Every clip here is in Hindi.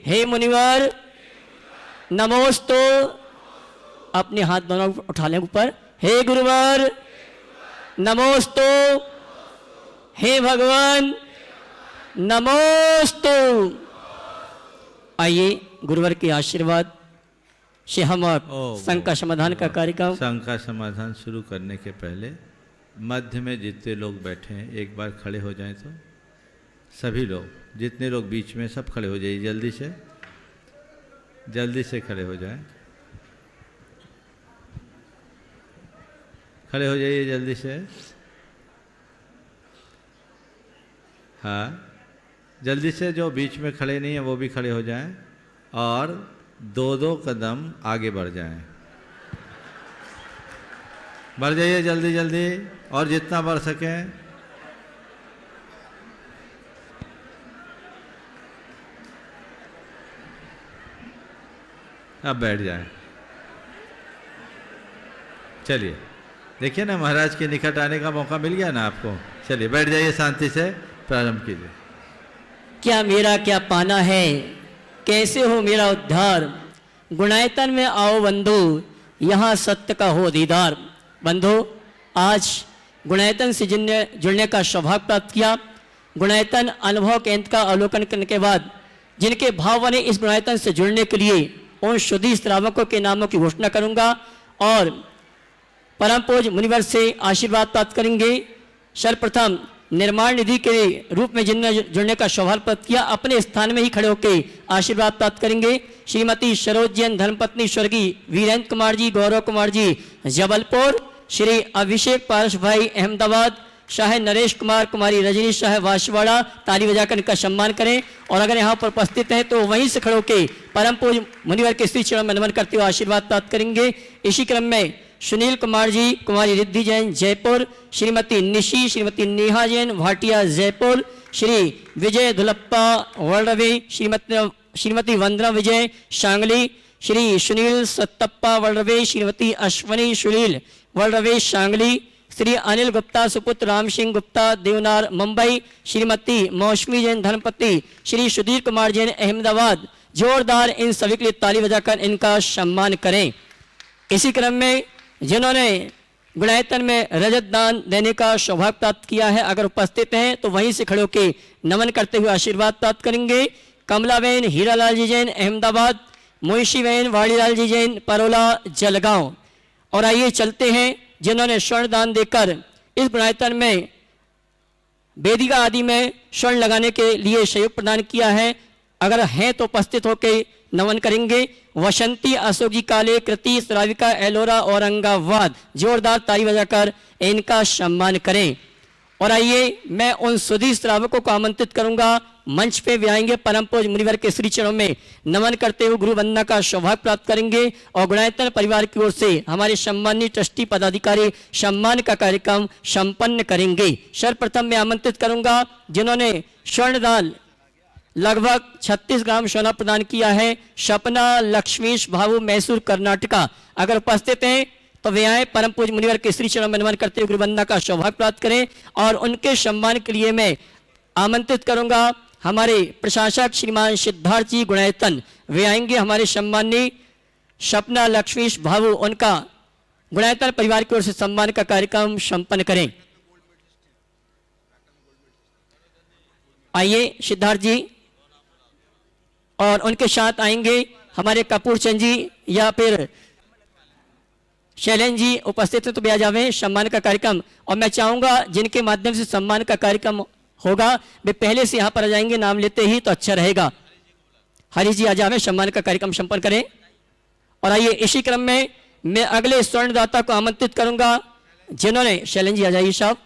हे मुनिवर नमोस्तु। अपने हाथ दोनों उठा लें ऊपर। हे गुरुवर नमोस्तु। हे भगवान नमोस्तु। आइए गुरुवर के आशीर्वाद से हम शंका समाधान का कार्यक्रम। शंका समाधान शुरू करने के पहले मध्य में जितने लोग बैठे हैं एक बार खड़े हो जाएं तो सभी लोग, जितने लोग बीच में सब खड़े हो जाइए, जल्दी से खड़े हो जाएं। खड़े हो जाइए जल्दी से। हाँ, जल्दी से जो बीच में खड़े नहीं हैं वो भी खड़े हो जाएं और 2-2 कदम आगे बढ़ जाएं। बढ़ जाइए जल्दी जल्दी, और जितना बढ़ सकें। अब बैठ जाएं। चलिए, देखिए ना, महाराज के निकट आने का मौका मिल गया ना आपको। चलिए बैठ जाइए, शांति से प्रारंभ कीजिए। क्या मेरा क्या पाना है, कैसे हो मेरा उद्धार, गुणायतन में आओ बंधु, यहाँ सत्य का हो दीदार। बंधु, आज गुणायतन से जुड़ने का सौभाग्य प्राप्त किया। गुणायतन अनुभव केंद्र का अवलोकन करने के बाद जिनके भाव बने इस गुणायतन से जुड़ने के लिए उन शुद्धि श्रावकों के नामों की घोषणा करूंगा और परम पूज्य मुनिवर से आशीर्वाद प्राप्त करेंगे। सर्वप्रथम निर्माण निधि के रूप में जिनने जुड़ने का सौभाग्य प्राप्त किया अपने स्थान में ही खड़े होकर आशीर्वाद प्राप्त करेंगे। श्रीमती सरोज जैन धर्मपत्नी स्वर्गीय वीरेंद्र कुमार जी, गौरव कुमार जी जबलपुर, श्री अभिषेक पारस भाई अहमदाबाद, शाह नरेश कुमार, कुमारी रजनी शाह वाशवाड़ा। ताली बजाकर इनका सम्मान करें और अगर यहाँ पर उपस्थित हैं तो वहीं से खड़े होकर परम पूज्य मुनिवर के श्री चरण में नमन करते हुए आशीर्वाद प्राप्त करेंगे। इसी क्रम में सुनील कुमार जी, कुमारी रिद्धि जैन जयपुर, श्रीमती निशी, श्रीमती नेहा जैन भाटिया जयपुर, श्री विजय धुलप्पा वर्ल्डवे, श्रीमती वंदना विजय सांगली, श्री सुनील सत्तप्पा वर्ल्डवे, श्रीमती अश्वनी सुनील वर्ल्डवे सांगली, श्री अनिल गुप्ता सुपुत्र राम सिंह गुप्ता देवनार मुंबई, श्रीमती मौसमी जैन धर्मपति, श्री सुधीर कुमार जैन अहमदाबाद। जोरदार इन सभी के लिए ताली बजाकर इनका सम्मान करें। इसी क्रम में जिन्होंने गुणायतन में रजत दान देने का सौभाग्य प्राप्त किया है अगर उपस्थित हैं तो वहीं से खड़े होकर नमन करते हुए आशीर्वाद प्राप्त करेंगे। कमलाबेन हीरालाल जी जैन अहमदाबाद, मोहिशीबेन वाड़ीलाल जी जैन परोला जलगांव। और आइए चलते हैं जिन्होंने स्वर्ण दान देकर इस गुणायतन में वेदिका आदि में स्वर्ण लगाने के लिए सहयोग प्रदान किया है अगर हैं तो उपस्थित होकर नमन करेंगे। वसंती अशोक जी काले, कृति श्राविका एलोरा औरंगाबाद। जोरदार ताली बजाकर इनका सम्मान करें। और आइए मैं उन सुधी श्रावकों को आमंत्रित करूंगा मंच पे भी आएंगे, परम पूज्य मुनिवर के श्री चरणों में नमन करते हुए गुरु वंदना का सौभाग्य प्राप्त करेंगे और गुणायतन परिवार की ओर से हमारे सम्मानित ट्रस्टी पदाधिकारी सम्मान का कार्यक्रम संपन्न करेंगे। सर्वप्रथम मैं आमंत्रित करूंगा जिन्होंने स्वर्ण दान लगभग 36 ग्राम सोना प्रदान किया है, सपना लक्ष्मीश भावु मैसूर कर्नाटका। अगर उपस्थित हैं तो वे आए, परम पूज्य मुनिवर के श्री चरण में नमन करते हुए गुरुवंदना का सौभाग्य प्राप्त करें। और उनके सम्मान के लिए मैं आमंत्रित करूंगा हमारे प्रशासक श्रीमान सिद्धार्थ जी गुणायतन। वे आएंगे हमारे सम्मानी सपना लक्ष्मीश भावु, उनका गुणायतन परिवार की ओर से सम्मान का कार्यक्रम संपन्न करें। आइए सिद्धार्थ जी और उनके साथ आएंगे हमारे कपूर चंद जी या फिर शैलेन जी उपस्थित है तो भी आ जावे सम्मान का कार्यक्रम। और मैं चाहूंगा जिनके माध्यम से सम्मान का कार्यक्रम होगा वे पहले से यहाँ पर आ जाएंगे, नाम लेते ही तो अच्छा रहेगा। हरी जी आ जावे, सम्मान का कार्यक्रम संपन्न करें। और आइए इसी क्रम में मैं अगले स्वर्णदाता को आमंत्रित करूंगा जिन्होंने, शैलेन जी आ जाइए साहब,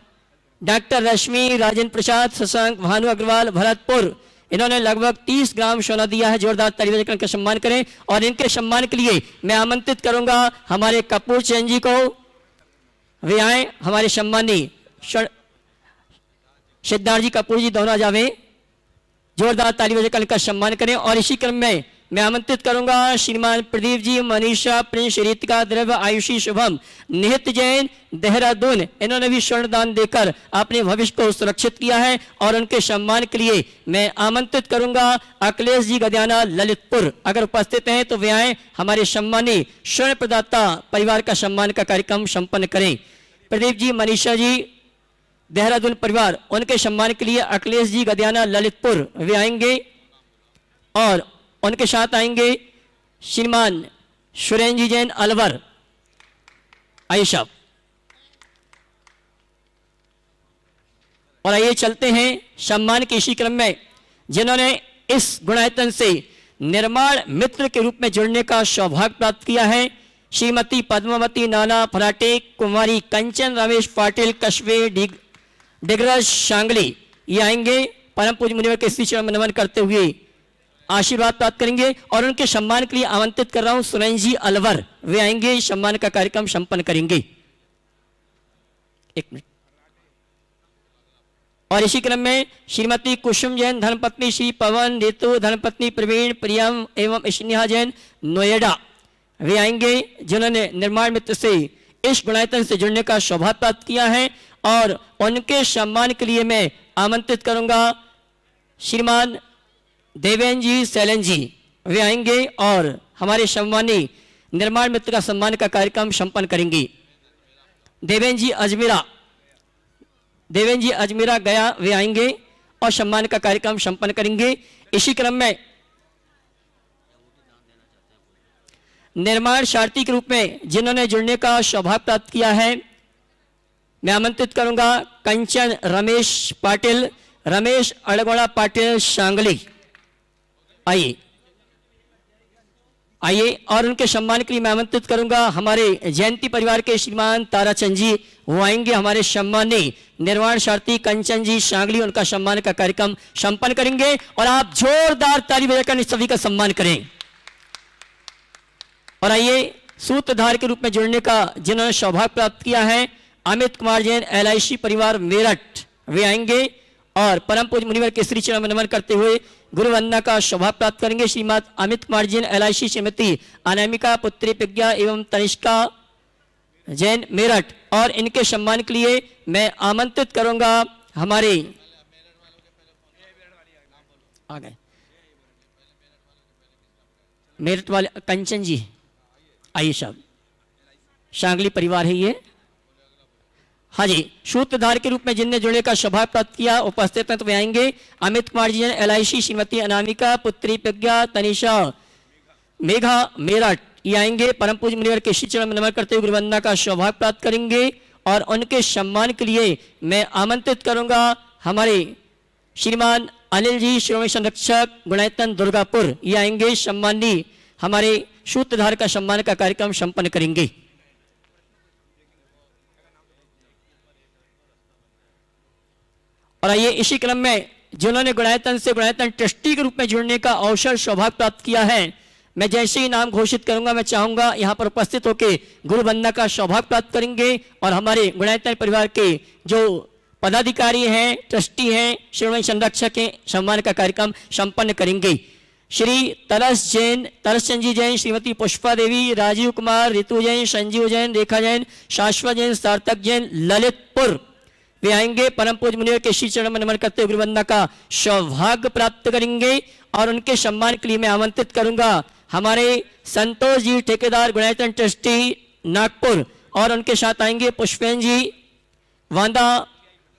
डॉक्टर रश्मि राजेंद्र प्रसाद शशांक भानु अग्रवाल भरतपुर। इन्होंने लगभग 30 ग्राम सोना दिया है। जोरदार ताली बजाकर इनका सम्मान करें। और इनके सम्मान के लिए मैं आमंत्रित करूंगा हमारे कपूर चंद जी को, वे आए हमारे सम्मानी सिद्धार्थ जी कपूर जी दोनों जावे। जोरदार ताली बजाकर इनका सम्मान करें। और इसी क्रम में मैं आमंत्रित करूंगा श्रीमान प्रदीप जी, मनीषा, प्रिंस, रीतिका, द्रव्य, आयुषी, शुभम, निहित जैन, देहरादून। इन्होंने भी स्वर्ण दान देकर अपने भविष्य को सुरक्षित किया है और उनके सम्मान के लिए मैं आमंत्रित करूंगा अखिलेश जी गदियाना, ललितपुर। अगर उपस्थित हैं तो वे आए, हमारे सम्मानी स्वर्ण प्रदाता परिवार का सम्मान का कार्यक्रम संपन्न करें। प्रदीप जी, मनीषा जी, देहरादून परिवार, उनके सम्मान के लिए अखिलेश जी गदियाना, ललितपुर वे आएंगे और उनके साथ आएंगे श्रीमान सुरेंद्र जी जैन, अलवर। आइए साहब। और आइए चलते हैं सम्मान के इसी क्रम में जिन्होंने इस गुणायतन से निर्माण मित्र के रूप में जुड़ने का सौभाग्य प्राप्त किया है। श्रीमती पद्मावती नाना फराटे, कुमारी कंचन रमेश पाटिल, कस्बे डिगरज, शांगली, ये आएंगे। परम पूज्य मुनिवर के श्री चरण में नमन करते हुए आशीर्वाद प्राप्त करेंगे और उनके सम्मान के लिए आमंत्रित कर रहा हूं सुरेंद्र जी, अलवर, वे आएंगे, सम्मान का कार्यक्रम संपन्न करेंगे। एक मिनट। और इसी क्रम में श्रीमती कुसुम जैन, धर्मपत्नी श्री पवन, ऋतु, धर्मपत्नी प्रवीण, प्रियम एवं स्नेहा जैन, नोएडा, वे आएंगे जिन्होंने निर्माण मित्र से इस गुणायतन से जुड़ने का सौभाग्य प्राप्त किया है और उनके सम्मान के लिए मैं आमंत्रित करूंगा श्रीमान देवेंद्र जी, शैलेंद्र जी, वे आएंगे और हमारे सम्मानी निर्माण मित्र का सम्मान का कार्यक्रम संपन्न करेंगे। देवेंद्र जी अजमेरा गया, वे आएंगे और सम्मान का कार्यक्रम संपन्न करेंगे। इसी क्रम में निर्माण सारथी के रूप में जिन्होंने जुड़ने का सौभाग्य प्राप्त किया है, मैं आमंत्रित करूंगा कंचन रमेश पाटिल, रमेश अड़गोड़ा पाटिल, शांगली। आइए और उनके सम्मान के लिए मैं आमंत्रित करूंगा हमारे जयंती परिवार के श्रीमान ताराचंद जी, वो आएंगे, हमारे सम्मानी निर्माण सारथी कंचन जी, शांगली, उनका सम्मान का कार्यक्रम संपन्न करेंगे और आप जोरदार ताली बजाकर इस सभी का सम्मान करें। और आइए सूत्रधार के रूप में जुड़ने का जिन्होंने सौभाग्य प्राप्त किया है अमित कुमार जैन, LIC परिवार, मेरठ, वे आएंगे और परम पूज्य मुनिवर के श्री चरण में नमन करते हुए गुरु वंदना का सौभाग्य प्राप्त करेंगे। श्रीमद अमित कुमार जैन, LIC, श्रीमती अनामिका पुत्री प्रज्ञा एवं तनिष्का जैन, मेरठ, और इनके सम्मान के लिए मैं आमंत्रित करूंगा हमारे आ गए मेरठ वाले कंचन जी। आइए साहब, शांगली परिवार है ये। हाँ जी, सूत्रधार के रूप में जिनने जुड़ने का सौभाग्य प्राप्त किया उपस्थित हैं तो वे आएंगे अमित कुमार जी, LIC, श्रीमती अनामिका पुत्री प्रज्ञा, तनिषा मेघा, मेरठ, ये आएंगे, परम पूज्य मुनिवर के श्री चरण में नमन करते हुए गुरुवंदना का सौभाग्य प्राप्त करेंगे और उनके सम्मान के लिए मैं आमंत्रित करूंगा हमारे श्रीमान अनिल जी, श्रोमणी संरक्षक, गुणायतन, दुर्गापुर, ये आएंगे, सम्मानी हमारे सूत्रधार का सम्मान का कार्यक्रम संपन्न करेंगे। और आइए इसी क्रम में जिन्होंने गुणायतन से गुणायतन ट्रस्टी के रूप में जुड़ने का अवसर सौभाग्य प्राप्त किया है, मैं जैसे ही नाम घोषित करूंगा मैं चाहूंगा यहाँ पर उपस्थित होकर गुरु वंदना का सौभाग्य प्राप्त करेंगे और हमारे गुणायतन परिवार के जो पदाधिकारी हैं, ट्रस्टी हैं, श्रोमणी संरक्षक हैं, सम्मान का कार्यक्रम संपन्न करेंगे। श्री तरसचंद जी जैन, श्रीमती पुष्पा देवी, राजीव कुमार, ऋतु जैन, संजीव जैन, रेखा जैन, शाश्वत जैन, सार्थक जैन, ललितपुर, वे आएंगे, परम पूज्य मुनिवर के श्री चरण में नमन करते हुए गुरुवंदना का सौभाग्य प्राप्त करेंगे और उनके सम्मान के लिए मैं आमंत्रित करूंगा हमारे संतोष जी, ठेकेदार, गुणायतन ट्रस्टी, नागपुर, और उनके साथ आएंगे पुष्पेन जी, वांदा,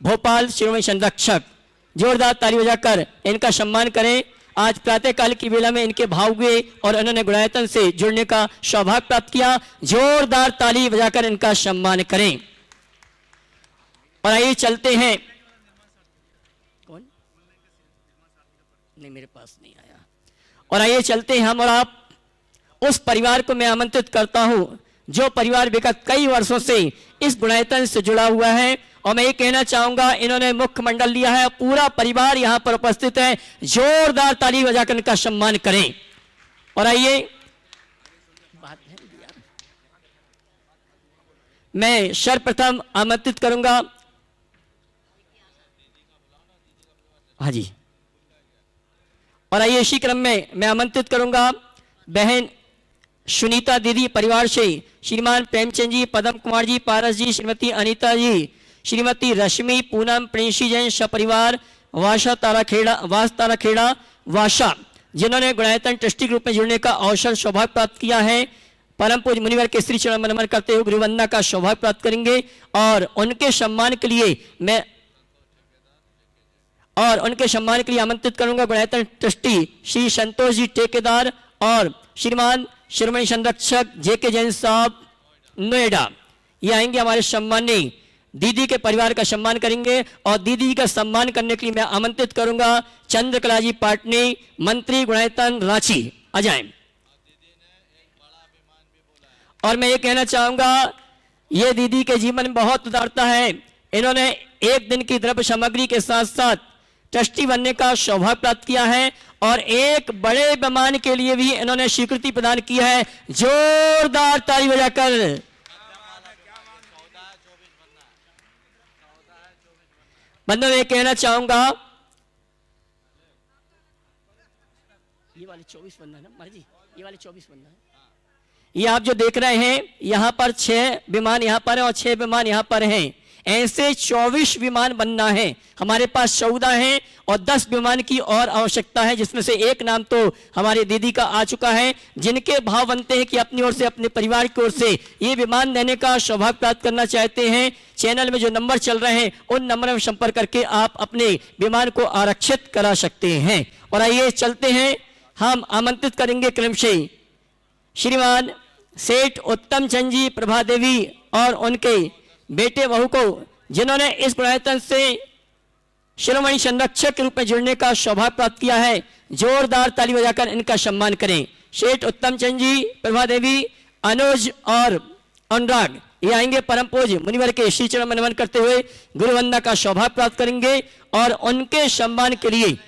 भोपाल, श्रोमणी संरक्षक। जोरदार ताली बजाकर इनका सम्मान करें। आज प्रातःकाल की वेला में इनके भाव हुए और उन्होंने गुणायतन से जुड़ने का सौभाग्य प्राप्त किया। जोरदार ताली बजाकर इनका सम्मान करें। और आइए चलते हैं, कौन नहीं, मेरे पास नहीं आया। और आइए चलते हैं हम और आप उस परिवार को मैं आमंत्रित करता हूं जो परिवार विगत कई वर्षों से इस गुणायतन से जुड़ा हुआ है। और मैं ये कहना चाहूंगा, इन्होंने मुख्य मंडल लिया है, पूरा परिवार यहां पर उपस्थित है। जोरदार ताली बजाकर इनका सम्मान करें। और आइए मैं सर्वप्रथम आमंत्रित करूंगा, हाँ जी, और आइए इसी क्रम में मैं आमंत्रित करूंगा बहन सुनीता दीदी परिवार से श्रीमान प्रेमचंद जी, पदम कुमार जी, पारस जी, श्रीमती अनीता जी, श्रीमती रश्मि, पूनम, प्रिंसी जैन सपरिवार वाशा तारा खेड़ा वाशा, जिन्होंने गुणायतन ट्रस्टी के रूप में जुड़ने का अवसर सौभाग्य प्राप्त किया है, परम पूज्य मुनिवर के श्री चरण में नमन करते हुए गुरुवंदना का सौभाग्य प्राप्त करेंगे। और उनके सम्मान के लिए आमंत्रित करूंगा गुणायतन ट्रस्टी श्री संतोष जी ठेकेदार और श्रीमान शिरोमणि संरक्षक जेके जैन साहब नोएडा। ये आएंगे, हमारे सम्मानी दीदी के परिवार का सम्मान करेंगे। और दीदी का सम्मान करने के लिए मैं आमंत्रित करूंगा चंद्रकला जी पाटनी, मंत्री गुणायतन रांची, आ जाएं। और मैं ये कहना चाहूंगा, ये दीदी के जीवन में बहुत उदारता है। इन्होंने एक दिन की द्रव्य सामग्री के साथ साथ ट्रस्टी बनने का सौभाग्य प्राप्त किया है और एक बड़े विमान के लिए भी इन्होंने स्वीकृति प्रदान की है। जोरदार ताली बजाकर बंधु मैं कहना चाहूंगा, ये वाले 24 बनना है ना महाराज जी, ये वाले 24 बनना है। ये आप जो देख रहे हैं, यहां पर 6 विमान यहां पर है और 6 विमान यहां पर हैं। ऐसे 24 विमान बनना है। हमारे पास 14 हैं और 10 विमान की और आवश्यकता है, जिसमें से एक नाम तो हमारी दीदी का आ चुका है, जिनके भाव बनते हैं कि अपनी ओर से, अपने परिवार की ओर से ये विमान देने का सौभाग्य प्राप्त करना चाहते हैं। चैनल में जो नंबर चल रहे हैं उन नंबर में संपर्क करके आप अपने विमान को आरक्षित करा सकते हैं। और आइए चलते हैं, हम आमंत्रित करेंगे क्रमशः श्रीमान सेठ उत्तम चंद जी, प्रभा देवी और उनके बेटे बहू को, जिन्होंने इस गुणायतन से शिरोमणि संरक्षक के रूप में जुड़ने का सौभाग्य प्राप्त किया है। जोरदार ताली बजाकर इनका सम्मान करें। सेठ उत्तम चंद जी, प्रभा देवी, अनुज और अनुराग ये आएंगे, परम पूज्य मुनिवर के श्री चरण में नमन करते हुए गुरुवंदना का सौभाग्य प्राप्त करेंगे। और उनके सम्मान के लिए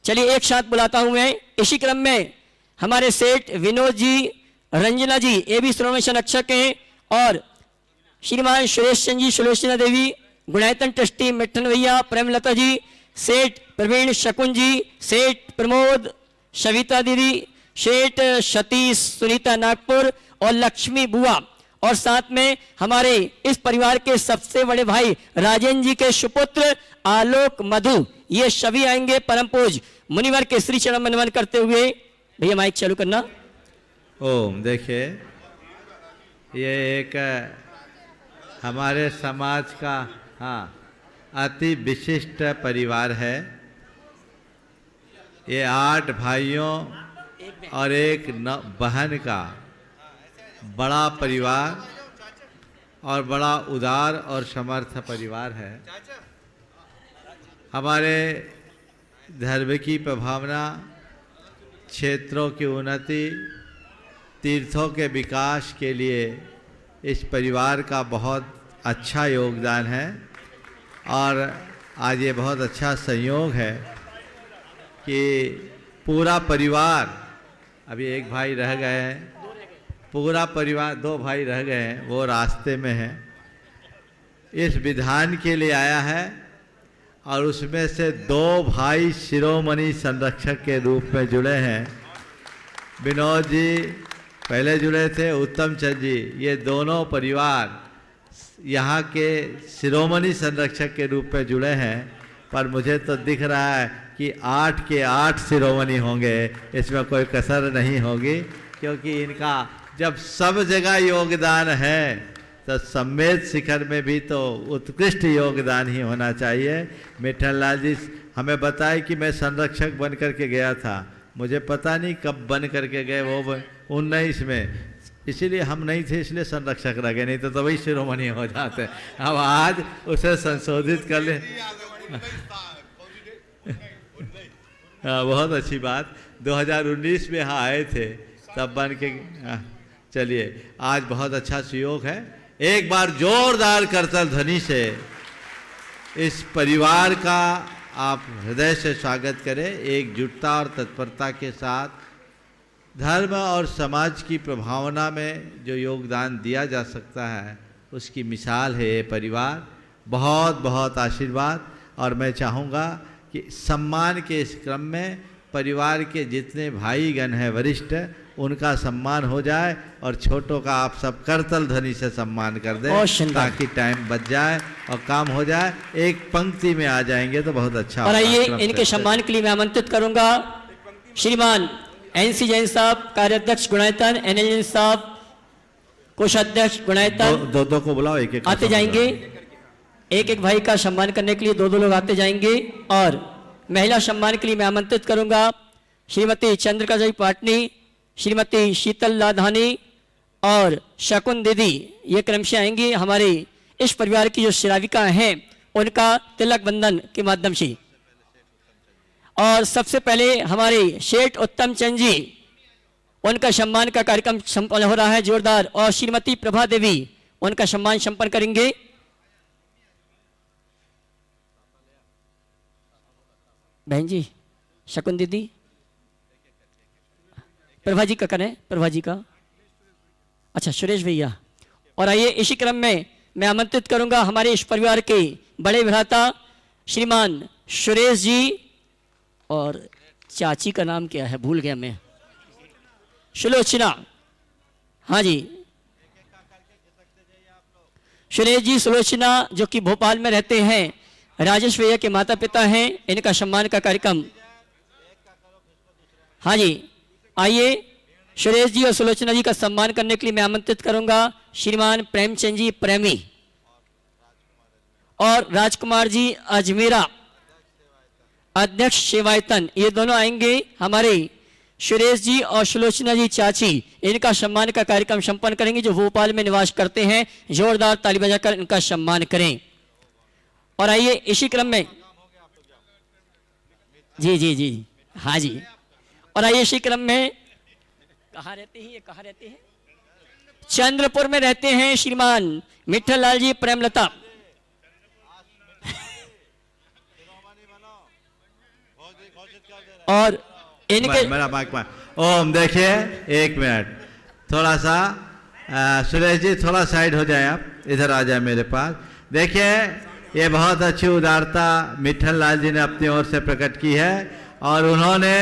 चलिए एक साथ बुलाता हूं मैं। इसी क्रम में हमारे सेठ विनोद जी, रंजना जी, ये भी श्रोमणी संरक्षक हैं, और श्रीमान सुरेश चंद जी, सुलोचना देवी, गुणायतन ट्रस्टी मिठन भैया, प्रेमलता जी, सेठ प्रवीण शकुन जी, सेठ प्रमोद, सविता दीदी, सेठ सतीश, सुनीता नागपुर और लक्ष्मी बुआ, और साथ में हमारे इस परिवार के सबसे बड़े भाई राजेंद्र जी के सुपुत्र आलोक मधु, ये सभी आएंगे परम पूज्य मुनिवर के श्री चरण में नमन करते हुए। भैया माइक चालू करना। ओम, देखिए ये एक हमारे समाज का अति विशिष्ट परिवार है। ये 8 भाइयों और एक बहन का बड़ा परिवार और बड़ा उदार और समर्थ परिवार है। हमारे धर्म की प्रभावना, क्षेत्रों की उन्नति, तीर्थों के विकास के लिए इस परिवार का बहुत अच्छा योगदान है। और आज ये बहुत अच्छा संयोग है कि पूरा परिवार, अभी एक भाई रह गए हैं, पूरा परिवार, 2 भाई रह गए हैं, वो रास्ते में हैं, इस विधान के लिए आया है। और उसमें से 2 भाई शिरोमणि संरक्षक के रूप में जुड़े हैं। विनोद जी पहले जुड़े थे, उत्तम चंद जी, ये दोनों परिवार यहाँ के शिरोमणि संरक्षक के रूप में जुड़े हैं। पर मुझे तो दिख रहा है कि 8 के 8 शिरोमणि होंगे, इसमें कोई कसर नहीं होगी, क्योंकि इनका जब सब जगह योगदान है तो सम्मेद शिखर में भी तो उत्कृष्ट योगदान ही होना चाहिए। मिठन लाल जी हमें बताए कि मैं संरक्षक बन करके गया था, मुझे पता नहीं कब बन करके गए, वो 19 में, इसीलिए हम नहीं थे, इसलिए संरक्षक रह गए, नहीं तो वही शिरोमणि हो जाते। अब आज उसे संशोधित कर ले। बहुत अच्छी बात, 2019 में यहाँ आए थे तब बन के। चलिए आज बहुत अच्छा सुयोग है। एक बार जोरदार करतल ध्वनि से इस परिवार का आप हृदय से स्वागत करें, एकजुटता और तत्परता के साथ। धर्म और समाज की प्रभावना में जो योगदान दिया जा सकता है उसकी मिसाल है ये परिवार। बहुत बहुत आशीर्वाद। और मैं चाहूँगा कि सम्मान के इस क्रम में परिवार के जितने भाईगण हैं वरिष्ठ उनका सम्मान हो जाए और छोटों का आप सब करतल ध्वनि से सम्मान कर दें ताकि टाइम बच जाए और काम हो जाए। एक पंक्ति में आ जाएंगे तो बहुत अच्छा। और आइए इनके सम्मान के लिए मैं आमंत्रित करूंगा श्रीमान एनसी जैन साहब, कार्याध्यक्ष गुणायतन, एनएल जैन साहब, कोषाध्यक्ष गुणायतन। दो को बुलाओ, एक एक आते जाएंगे। एक एक भाई का सम्मान करने के लिए दो लोग आते जाएंगे। और महिला सम्मान के लिए मैं आमंत्रित करूंगा श्रीमती चंद्रकला पाटनी, श्रीमती शीतल लाधानी और शकुन दीदी। ये क्रमशः आएंगी। हमारे इस परिवार की जो श्राविका हैं उनका तिलक बंधन के माध्यम से। और सबसे पहले हमारे शेठ उत्तम चंद जी, उनका सम्मान का कार्यक्रम संपन्न हो रहा है जोरदार। और श्रीमती प्रभा देवी, उनका सम्मान संपन्न करेंगे। बहन जी, शकुन दीदी, प्रभा जी का करें, प्रभा जी का। अच्छा, सुरेश भैया। और आइए इसी क्रम में मैं आमंत्रित करूंगा हमारे इस परिवार के बड़े भ्राता श्रीमान सुरेश जी, और चाची का नाम क्या है भूल गया मैं, सुलोचना। हाँ जी, सुरेश जी, सुलोचना, जो कि भोपाल में रहते हैं, राजेश भैया के माता पिता हैं। इनका सम्मान का कार्यक्रम। हाँ जी, आइए सुरेश जी और सुलोचना जी का सम्मान करने के लिए मैं आमंत्रित करूंगा श्रीमान प्रेमचंद जी प्रेमी और राजकुमार जी अजमेरा, अध्यक्ष सेवायतन। ये दोनों आएंगे। हमारे सुरेश जी और सुलोचना जी चाची इनका सम्मान का कार्यक्रम संपन्न करेंगे, जो भोपाल में निवास करते हैं। जोरदार ताली बजाकर इनका सम्मान करें। और आइए इसी क्रम में, जी जी जी, हाँ जी। और आइए इसी क्रम में, कहाँ रहते हैं ये, कहाँ रहते हैं? चंद्रपुर में रहते हैं श्रीमान मिठल लाल जी प्रेमलता। और इनके मेरा माइक ओम, देखिए एक मिनट, थोड़ा सा सुरेश जी थोड़ा साइड हो जाए, आप इधर आ जाए मेरे पास। देखिए ये बहुत अच्छी उदारता मिठल लाल जी ने अपनी ओर से प्रकट की है। और उन्होंने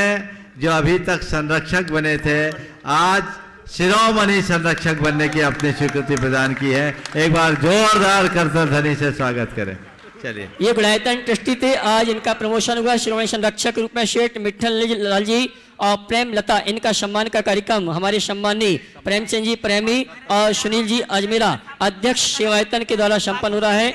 जो अभी तक संरक्षक बने थे, आज शिरोमणि संरक्षक बनने की अपनी स्वीकृति प्रदान की है। एक बार जोरदार करतल ध्वनि से स्वागत करें। चलिए, ये गुणायतन ट्रस्टी थे, आज इनका प्रमोशन हुआ शिरोमणि संरक्षक रूप में। शेठ मिठल लाल जी और प्रेम लता, इनका सम्मान का कार्यक्रम हमारे सम्मानी प्रेमचंद जी प्रेमी और सुनील जी अजमेरा, अध्यक्ष सेवायतन के द्वारा संपन्न हो रहा है।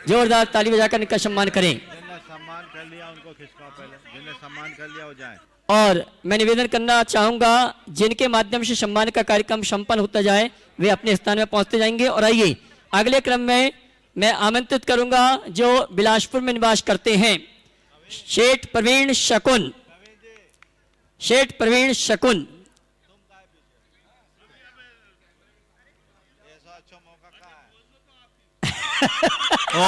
जोरदार ताली बजाकर इनका सम्मान करें। सम्मान कर लिया उनको खिसकाओ पहले, जिन्हें सम्मान कर लिया हो जाए। और मैं निवेदन करना चाहूंगा, जिनके माध्यम से सम्मान का कार्यक्रम संपन्न होता जाए वे अपने स्थान में पहुंचते जाएंगे। और आइए अगले क्रम में मैं आमंत्रित करूंगा जो बिलासपुर में निवास करते हैं, शेठ प्रवीण शकुन। शेठ प्रवीण शकुन, ओ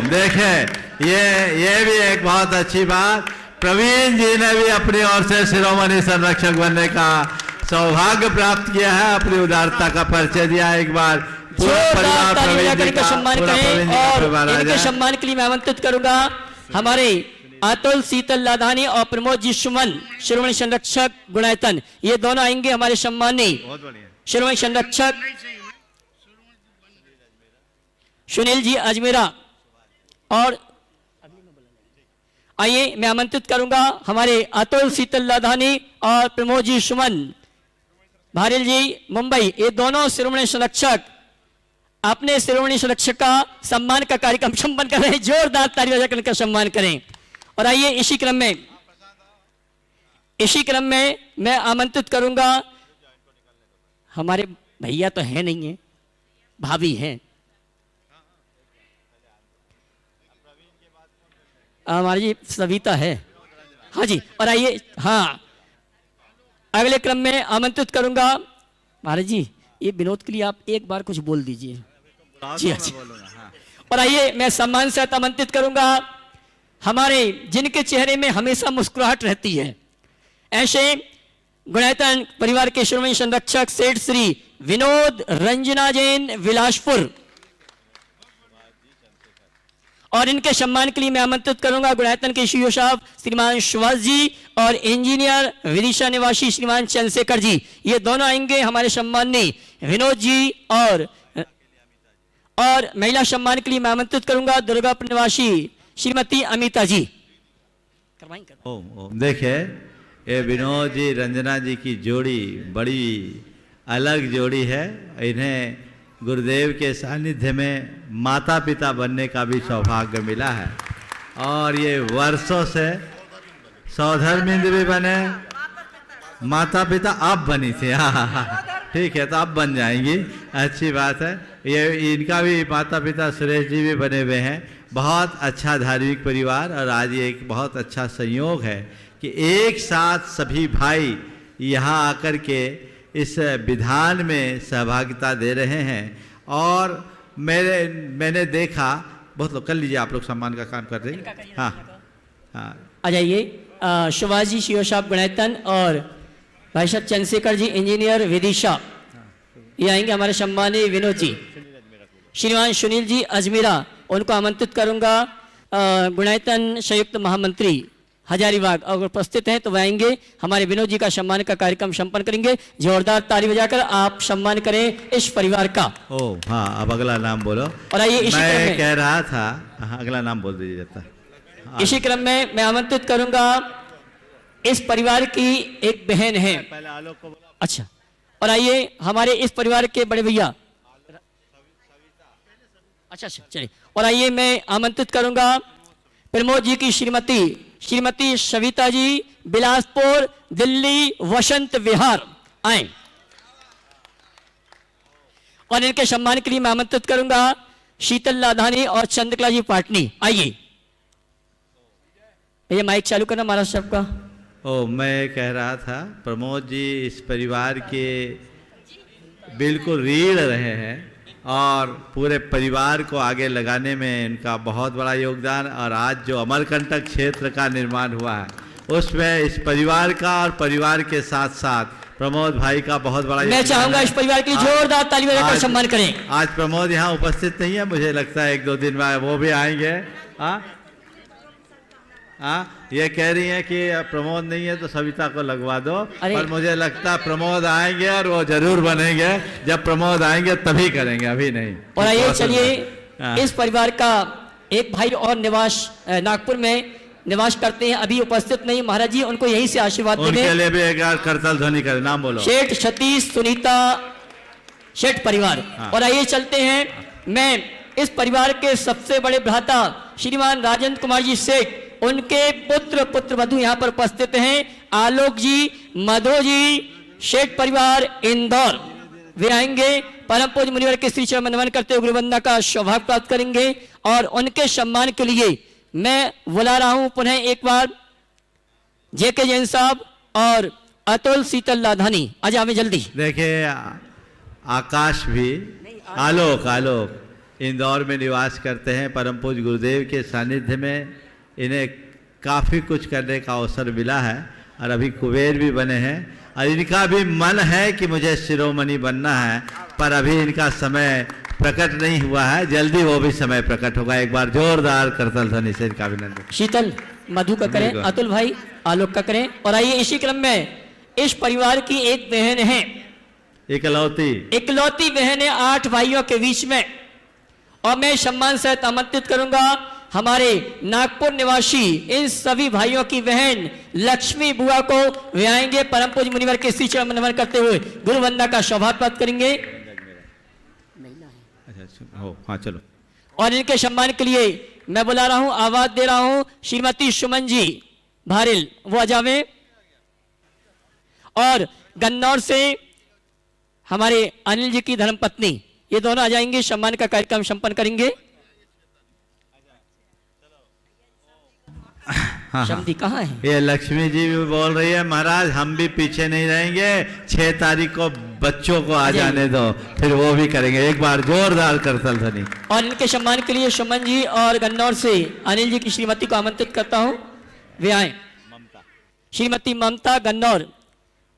देखें, ये भी एक बहुत अच्छी बात। प्रवीण जी ने भी अपनी ओर से शिरोमणि संरक्षक बनने का सौभाग्य प्राप्त किया है, अपनी उदारता का परिचय दिया। एक बार पूरा परिवार प्रवीण जी का सम्मान करें। और इनके सम्मान के लिए मैं आमंत्रित करूंगा हमारे अतुल शीतल लाधानी और प्रमोद जी सुमन, शिरोमणि संरक्षक गुणायतन। ये दोनों आएंगे हमारे सम्मानी शिरोमणि संरक्षक सुनील जी अजमेरा। और आइए मैं आमंत्रित करूंगा हमारे अतुल शीतल लाधानी और प्रमोद जी सुमन, भारिल जी मुंबई। ये दोनों शिरोमणि संरक्षक अपने शिरोमणि संरक्षक का सम्मान का कार्यक्रम संपन्न कर रहे हैं। जोरदार ताली बजाकर इनका सम्मान करें। और आइए इसी क्रम में मैं आमंत्रित करूंगा, हमारे भैया तो है नहीं है, भाभी हैं, हमारी जी सविता है। हाँ जी। और आइए, हाँ, अगले क्रम में आमंत्रित करूंगा महाराज जी, ये विनोद के लिए आप एक बार कुछ बोल दीजिए। जी अच्छा। और आइए मैं सम्मान से आमंत्रित करूंगा हमारे जिनके चेहरे में हमेशा मुस्कुराहट रहती है, ऐसे गुणायतन परिवार के शिरोमणि संरक्षक सेठ श्री विनोद रंजना जैन बिलासपुर। और इनके सम्मान के लिए मैं आमंत्रित करूंगा गुणायतन के सीईओ साहब श्रीमान सुभाष जी और इंजीनियर विदिशा निवासी श्रीमान चंद्रशेखर जी, ये दोनों आएंगे हमारे सम्माननीय विनोद जी। और महिला सम्मान के लिए मैं आमंत्रित करूंगा दुर्गापुर निवासी श्रीमती अमिता जी। देखिए ये विनोद जी रंजना जी की जोड़ी बड़ी अलग जोड़ी है। इन्हें गुरुदेव के सानिध्य में माता पिता बनने का भी सौभाग्य मिला है और ये वर्षों से सौधर्मिंद भी बने, माता पिता अब बनी थी। हाँ ठीक है, तो अब बन जाएंगी, अच्छी बात है। ये इनका भी माता पिता सुरेश जी भी बने हुए हैं। बहुत अच्छा धार्मिक परिवार और आज ये एक बहुत अच्छा संयोग है कि एक साथ सभी भाई यहाँ आकर के इस विधान में सहभागिता दे रहे हैं। और मैंने देखा बहुत लोग, कर लीजिए आप लोग सम्मान का काम कर देंगे। हाँ हाँ आ जाइए सुभाष जी सीईओ साहब गुणायतन और भाई साहब चंद्रशेखर जी इंजीनियर विदिशा, ये आएंगे हमारे सम्मानीय विनोद जी। श्रीमान सुनील जी अजमेरा, उनको आमंत्रित करूंगा। गुणायतन संयुक्त महामंत्री हजारीबाग अगर उपस्थित हैं तो वह आएंगे, हमारे विनोद जी का सम्मान का कार्यक्रम संपन्न करेंगे। जोरदार ताली बजाकर आप सम्मान करें इस परिवार का। ओ हाँ, अब अगला नाम बोलो। और आइए इसी क्रम में, मैं कह रहा था अगला नाम बोल दीजिए जाता। इसी क्रम में मैं आमंत्रित करूंगा इस परिवार की एक बहन है। पहले आलोक को। अच्छा, और आइए हमारे इस परिवार के बड़े भैया। अच्छा चलिए, और आइए मैं आमंत्रित करूंगा प्रमोद जी की श्रीमती सविता जी, बिलासपुर दिल्ली वसंत विहार आए। और इनके सम्मान के लिए मैं आमंत्रित करूंगा शीतल लाधानी और चंद्रकला जी पाटनी, आइए। ये माइक चालू करना महाराज साहब का। ओ, मैं कह रहा था प्रमोद जी इस परिवार के बिल्कुल रीढ़ रहे हैं और पूरे परिवार को आगे लगाने में इनका बहुत बड़ा योगदान। और आज जो अमरकंटक क्षेत्र का निर्माण हुआ है उसमें इस परिवार का और परिवार के साथ साथ प्रमोद भाई का बहुत बड़ा मैं चाहूंगा इस परिवार के लिए जोरदार ताली बजाकर सम्मान करें। आज प्रमोद यहाँ उपस्थित नहीं है, मुझे लगता है 1-2 दिन में वो भी आएंगे। ये कह रही है कि प्रमोद नहीं है तो सविता को लगवा दो, पर मुझे लगता है प्रमोद आएंगे और वो जरूर बनेंगे। जब प्रमोद आएंगे तभी करेंगे, अभी नहीं। और आइए चलिए, इस परिवार का एक भाई और निवास नागपुर में निवास करते हैं, अभी उपस्थित नहीं, महाराज जी उनको यहीं से आशीर्वाद देंगे। उनके लिए भी एक करतल ध्वनि करें, नाम बोलो। शेठ सतीश सुनीता शेठ परिवार। और आइए चलते हैं, मैं इस परिवार के सबसे बड़े भ्राता श्रीमान राजेंद्र कुमार जी सेठ, उनके पुत्र वधू यहाँ पर उपस्थित हैं। आलोक जी, मधु जी, शेठ परिवार इंदौर, वे आएंगे। परम पूज्य मुनिवर के श्री चरण नमन करते हुए गुरुवंदना का सौभाग्य प्राप्त करेंगे। और उनके सम्मान के लिए मैं बुला रहा हूं पुनः एक बार जेके जैन साहब और अतुल शीतल लाधानी, आज हमें जल्दी। देखिए आकाश भी, आलोक इंदौर में निवास करते हैं। परम पूज्य गुरुदेव के सानिध्य में इन्हें काफ़ी कुछ करने का अवसर मिला है और अभी कुबेर भी बने हैं। और इनका भी मन है कि मुझे शिरोमणि बनना है, पर अभी इनका समय प्रकट नहीं हुआ है, जल्दी वो भी समय प्रकट होगा। एक बार जोरदार करतल ध्वनि से इनका अभिनंदन। शीतल मधु का करें, अतुल भाई आलोक का करें। और आइए इसी क्रम में इस परिवार की एक बहन है, इकलौती बहन है 8 भाइयों के बीच में। और मैं सम्मान से आमंत्रित करूंगा हमारे नागपुर निवासी इन सभी भाइयों की बहन लक्ष्मी बुआ को, वे आएंगे परम पूज्य मुनिवर के श्री चरण नमन करते हुए गुरु वंदना का सौभाग्य प्राप्त करेंगे। हाँ चलो। और इनके सम्मान के लिए मैं बुला रहा हूं, आवाज दे रहा हूं श्रीमती सुमन जी भारिल, वो आ जावे। और गन्नौर से हमारे अनिल जी की धर्मपत्नी, ये दोनों आ जाएंगे, सम्मान का कार्यक्रम संपन्न करेंगे। शब्दी कहाँ है? ये लक्ष्मी जी भी बोल रही है महाराज हम भी पीछे नहीं रहेंगे, 6 तारीख को बच्चों को आ जाने दो, फिर वो भी करेंगे। एक बार जोरदार करतल ध्वनि। और इनके सम्मान के लिए सुमन जी और गन्नौर से अनिल जी की श्रीमती को आमंत्रित करता हूं, वे आए। श्रीमती ममता गन्नौर,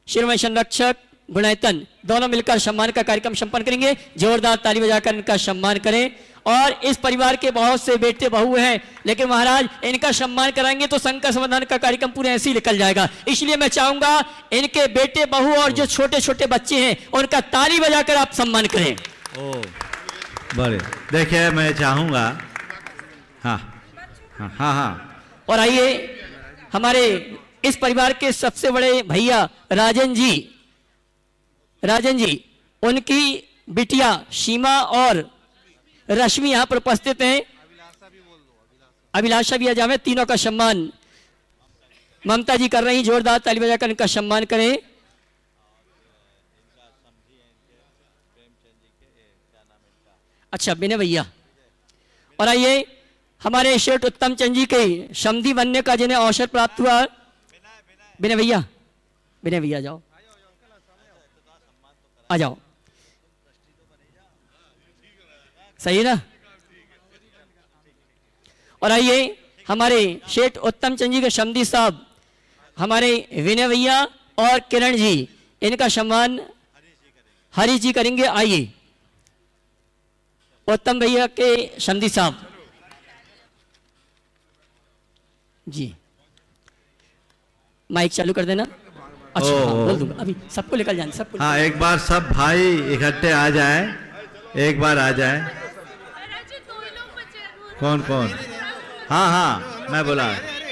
शिरोमणि संरक्षक गुणायतन दोनों मिलकर सम्मान का कार्यक्रम संपन्न करेंगे। जोरदार ताली बजाकर इनका सम्मान करें। और इस परिवार के बहुत से बेटे बहू हैं, लेकिन महाराज इनका सम्मान कराएंगे तो संघ का समाधान का कार्यक्रम पूरे ऐसे ही निकल जाएगा। इसलिए मैं चाहूंगा इनके बेटे बहू और जो छोटे छोटे बच्चे हैं उनका ताली बजाकर आप सम्मान करें। ओ बड़े देखिए, मैं चाहूँगा, हाँ हाँ हाँ हाँ, और आइए हमारे इस परिवार के सबसे बड़े भैया राजन जी, उनकी बिटिया सीमा और रश्मि यहां पर उपस्थित हैं। अभिलाषा भी आ जावे। तीनों का सम्मान ममता जी कर रही, जोरदार ताली बजाकर इनका सम्मान करें। अच्छा विनय भैया। और आइए हमारे शेठ उत्तम चंद जी के समधी बनने का जिन्हें अवसर प्राप्त हुआ, विनय भैया जाओ, आ जाओ, सही है ना। और आइए हमारे शेठ उत्तम चंद जी के समधी साहब हमारे विनय भैया और किरण जी, इनका सम्मान हरी जी करेंगे। आइए उत्तम भैया के समधी साहब जी, माइक चालू कर देना। अच्छा हाँ, बोल दूंगा अभी, सबको लेकर जाना, सबको। हाँ, एक बार सब भाई इकट्ठे आ जाए, एक बार आ जाए। कौन कौन? हाँ हाँ, मैं बुला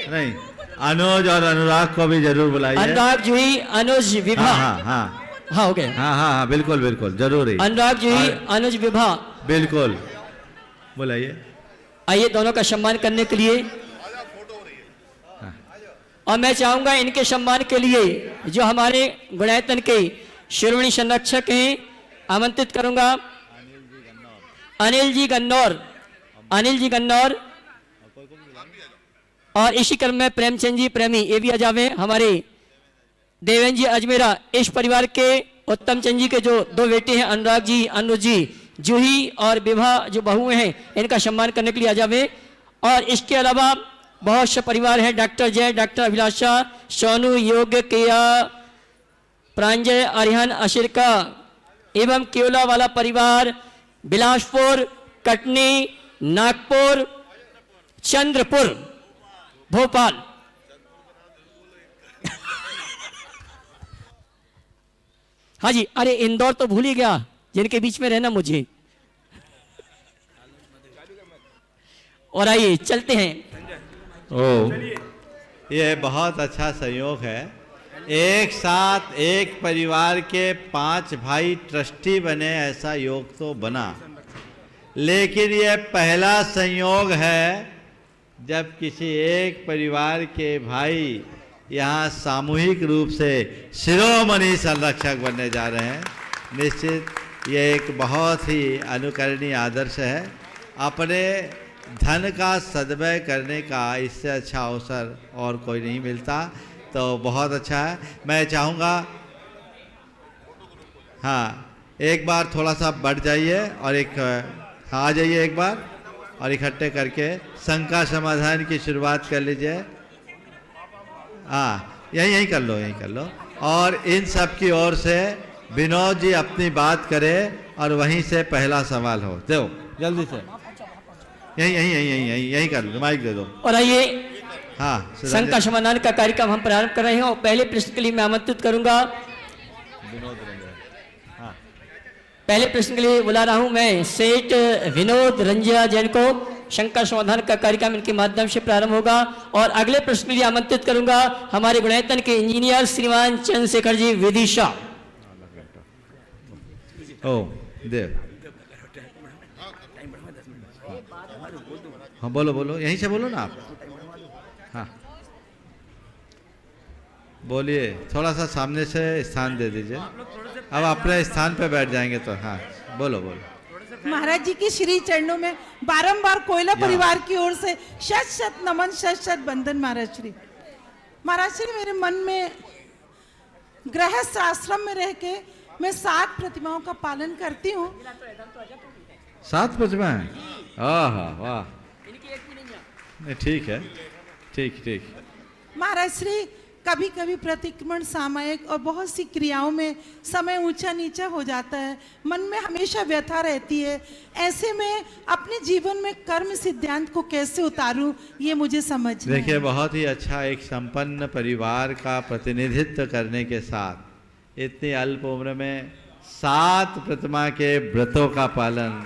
नहीं, अनुज और अनुराग को भी जरूर बुलाइए। अनुराग जी, अनुज विभा। हाँ हाँ हाँ हो गए। हाँ हाँ हाँ, बिल्कुल बिल्कुल जरूर ही। अनुराग जी, अनुज विभा, बिल्कुल बुलाइए। आइए दोनों का सम्मान करने के लिए। और मैं चाहूंगा इनके सम्मान के लिए जो हमारे गुणायतन के शिरोमणि संरक्षक हैं, आमंत्रित करूंगा अनिल जी गन्नौर। और इसी क्रम में प्रेमचंद जी प्रेमी, ये भी आ जावे। हमारे देवेंद्र जी अजमेरा, इस परिवार के उत्तम चंद जी के जो दो बेटे हैं अनुराग जी, अनुज जी, जूही और विभा जो बहुएं हैं, इनका सम्मान करने के लिए आ जावे। और इसके अलावा बहुत से परिवार हैं, डॉक्टर जय, डॉक्टर अभिलाषा, सोनू, योग्य, केया, प्रांजय, अरिहन, अशिरका एवं केवला वाला परिवार, बिलासपुर, कटनी, नागपुर, चंद्रपुर, भोपाल। हाँ जी, अरे इंदौर तो भूल ही गया, जिनके बीच में रहना मुझे। और आइए चलते हैं। ये बहुत अच्छा संयोग है, एक साथ एक परिवार के 5 भाई ट्रस्टी बने, ऐसा योग तो बना, लेकिन ये पहला संयोग है जब किसी एक परिवार के भाई यहाँ सामूहिक रूप से शिरोमणि संरक्षक बनने जा रहे हैं। निश्चित ये एक बहुत ही अनुकरणीय आदर्श है। अपने धन का सद्व्यय करने का इससे अच्छा अवसर और कोई नहीं मिलता, तो बहुत अच्छा है। मैं चाहूँगा हाँ, एक बार थोड़ा सा बढ़ जाइए और एक आ जाइए एक बार, और इकट्ठे करके संघ का समाधान की शुरुआत कर लीजिए। हाँ, यहीं कर लो। और इन सब की ओर से विनोद जी अपनी बात करें और वहीं से पहला सवाल हो। दो जल्दी से, यहीं कर लो, माइक दे दो। और आइए हाँ, संघ का समाधान का कार्यक्रम हम प्रारंभ कर रहे हैं। और पहले प्रश्न के लिए मैं आमंत्रित करूंगा, हाँ, पहले प्रश्न के लिए बुला रहा हूं मैं सेठ विनोद रंजिया जैन को। संघ का समाधान का कार्यक्रम इनके माध्यम से प्रारंभ होगा। और अगले प्रश्न के लिए आमंत्रित करूंगा हमारे गुणायतन के इंजीनियर श्रीमान चंद्रशेखर जी विदिशा। ओ देव, हाँ बोलो, यहीं से बोलो ना आप। हाँ बोलिए, थोड़ा सा सामने से स्थान दे दीजिए। अब अपने स्थान पे बैठ जाएंगे तो। हाँ बोलो। महाराज जी के श्री चरणों में बारंबार कोयला परिवार की ओर से शत शत नमन, शत शत बंदन। महाराज श्री मेरे मन में गृहस्थ आश्रम में रह के मैं 7 प्रतिमाओं का पालन करती हूँ। 7 प्रतिमाएं? वाह, ठीक है, ठीक। महाराज श्री कभी कभी प्रतिक्रमण, सामयिक और बहुत सी क्रियाओं में समय ऊंचा नीचा हो जाता है, मन में हमेशा व्यथा रहती है। ऐसे में अपने जीवन में कर्म सिद्धांत को कैसे उतारूं, ये मुझे समझना देखिए, है। बहुत ही अच्छा एक संपन्न परिवार का प्रतिनिधित्व करने के साथ इतनी अल्प उम्र में 7 प्रतिमा के व्रतों का पालन,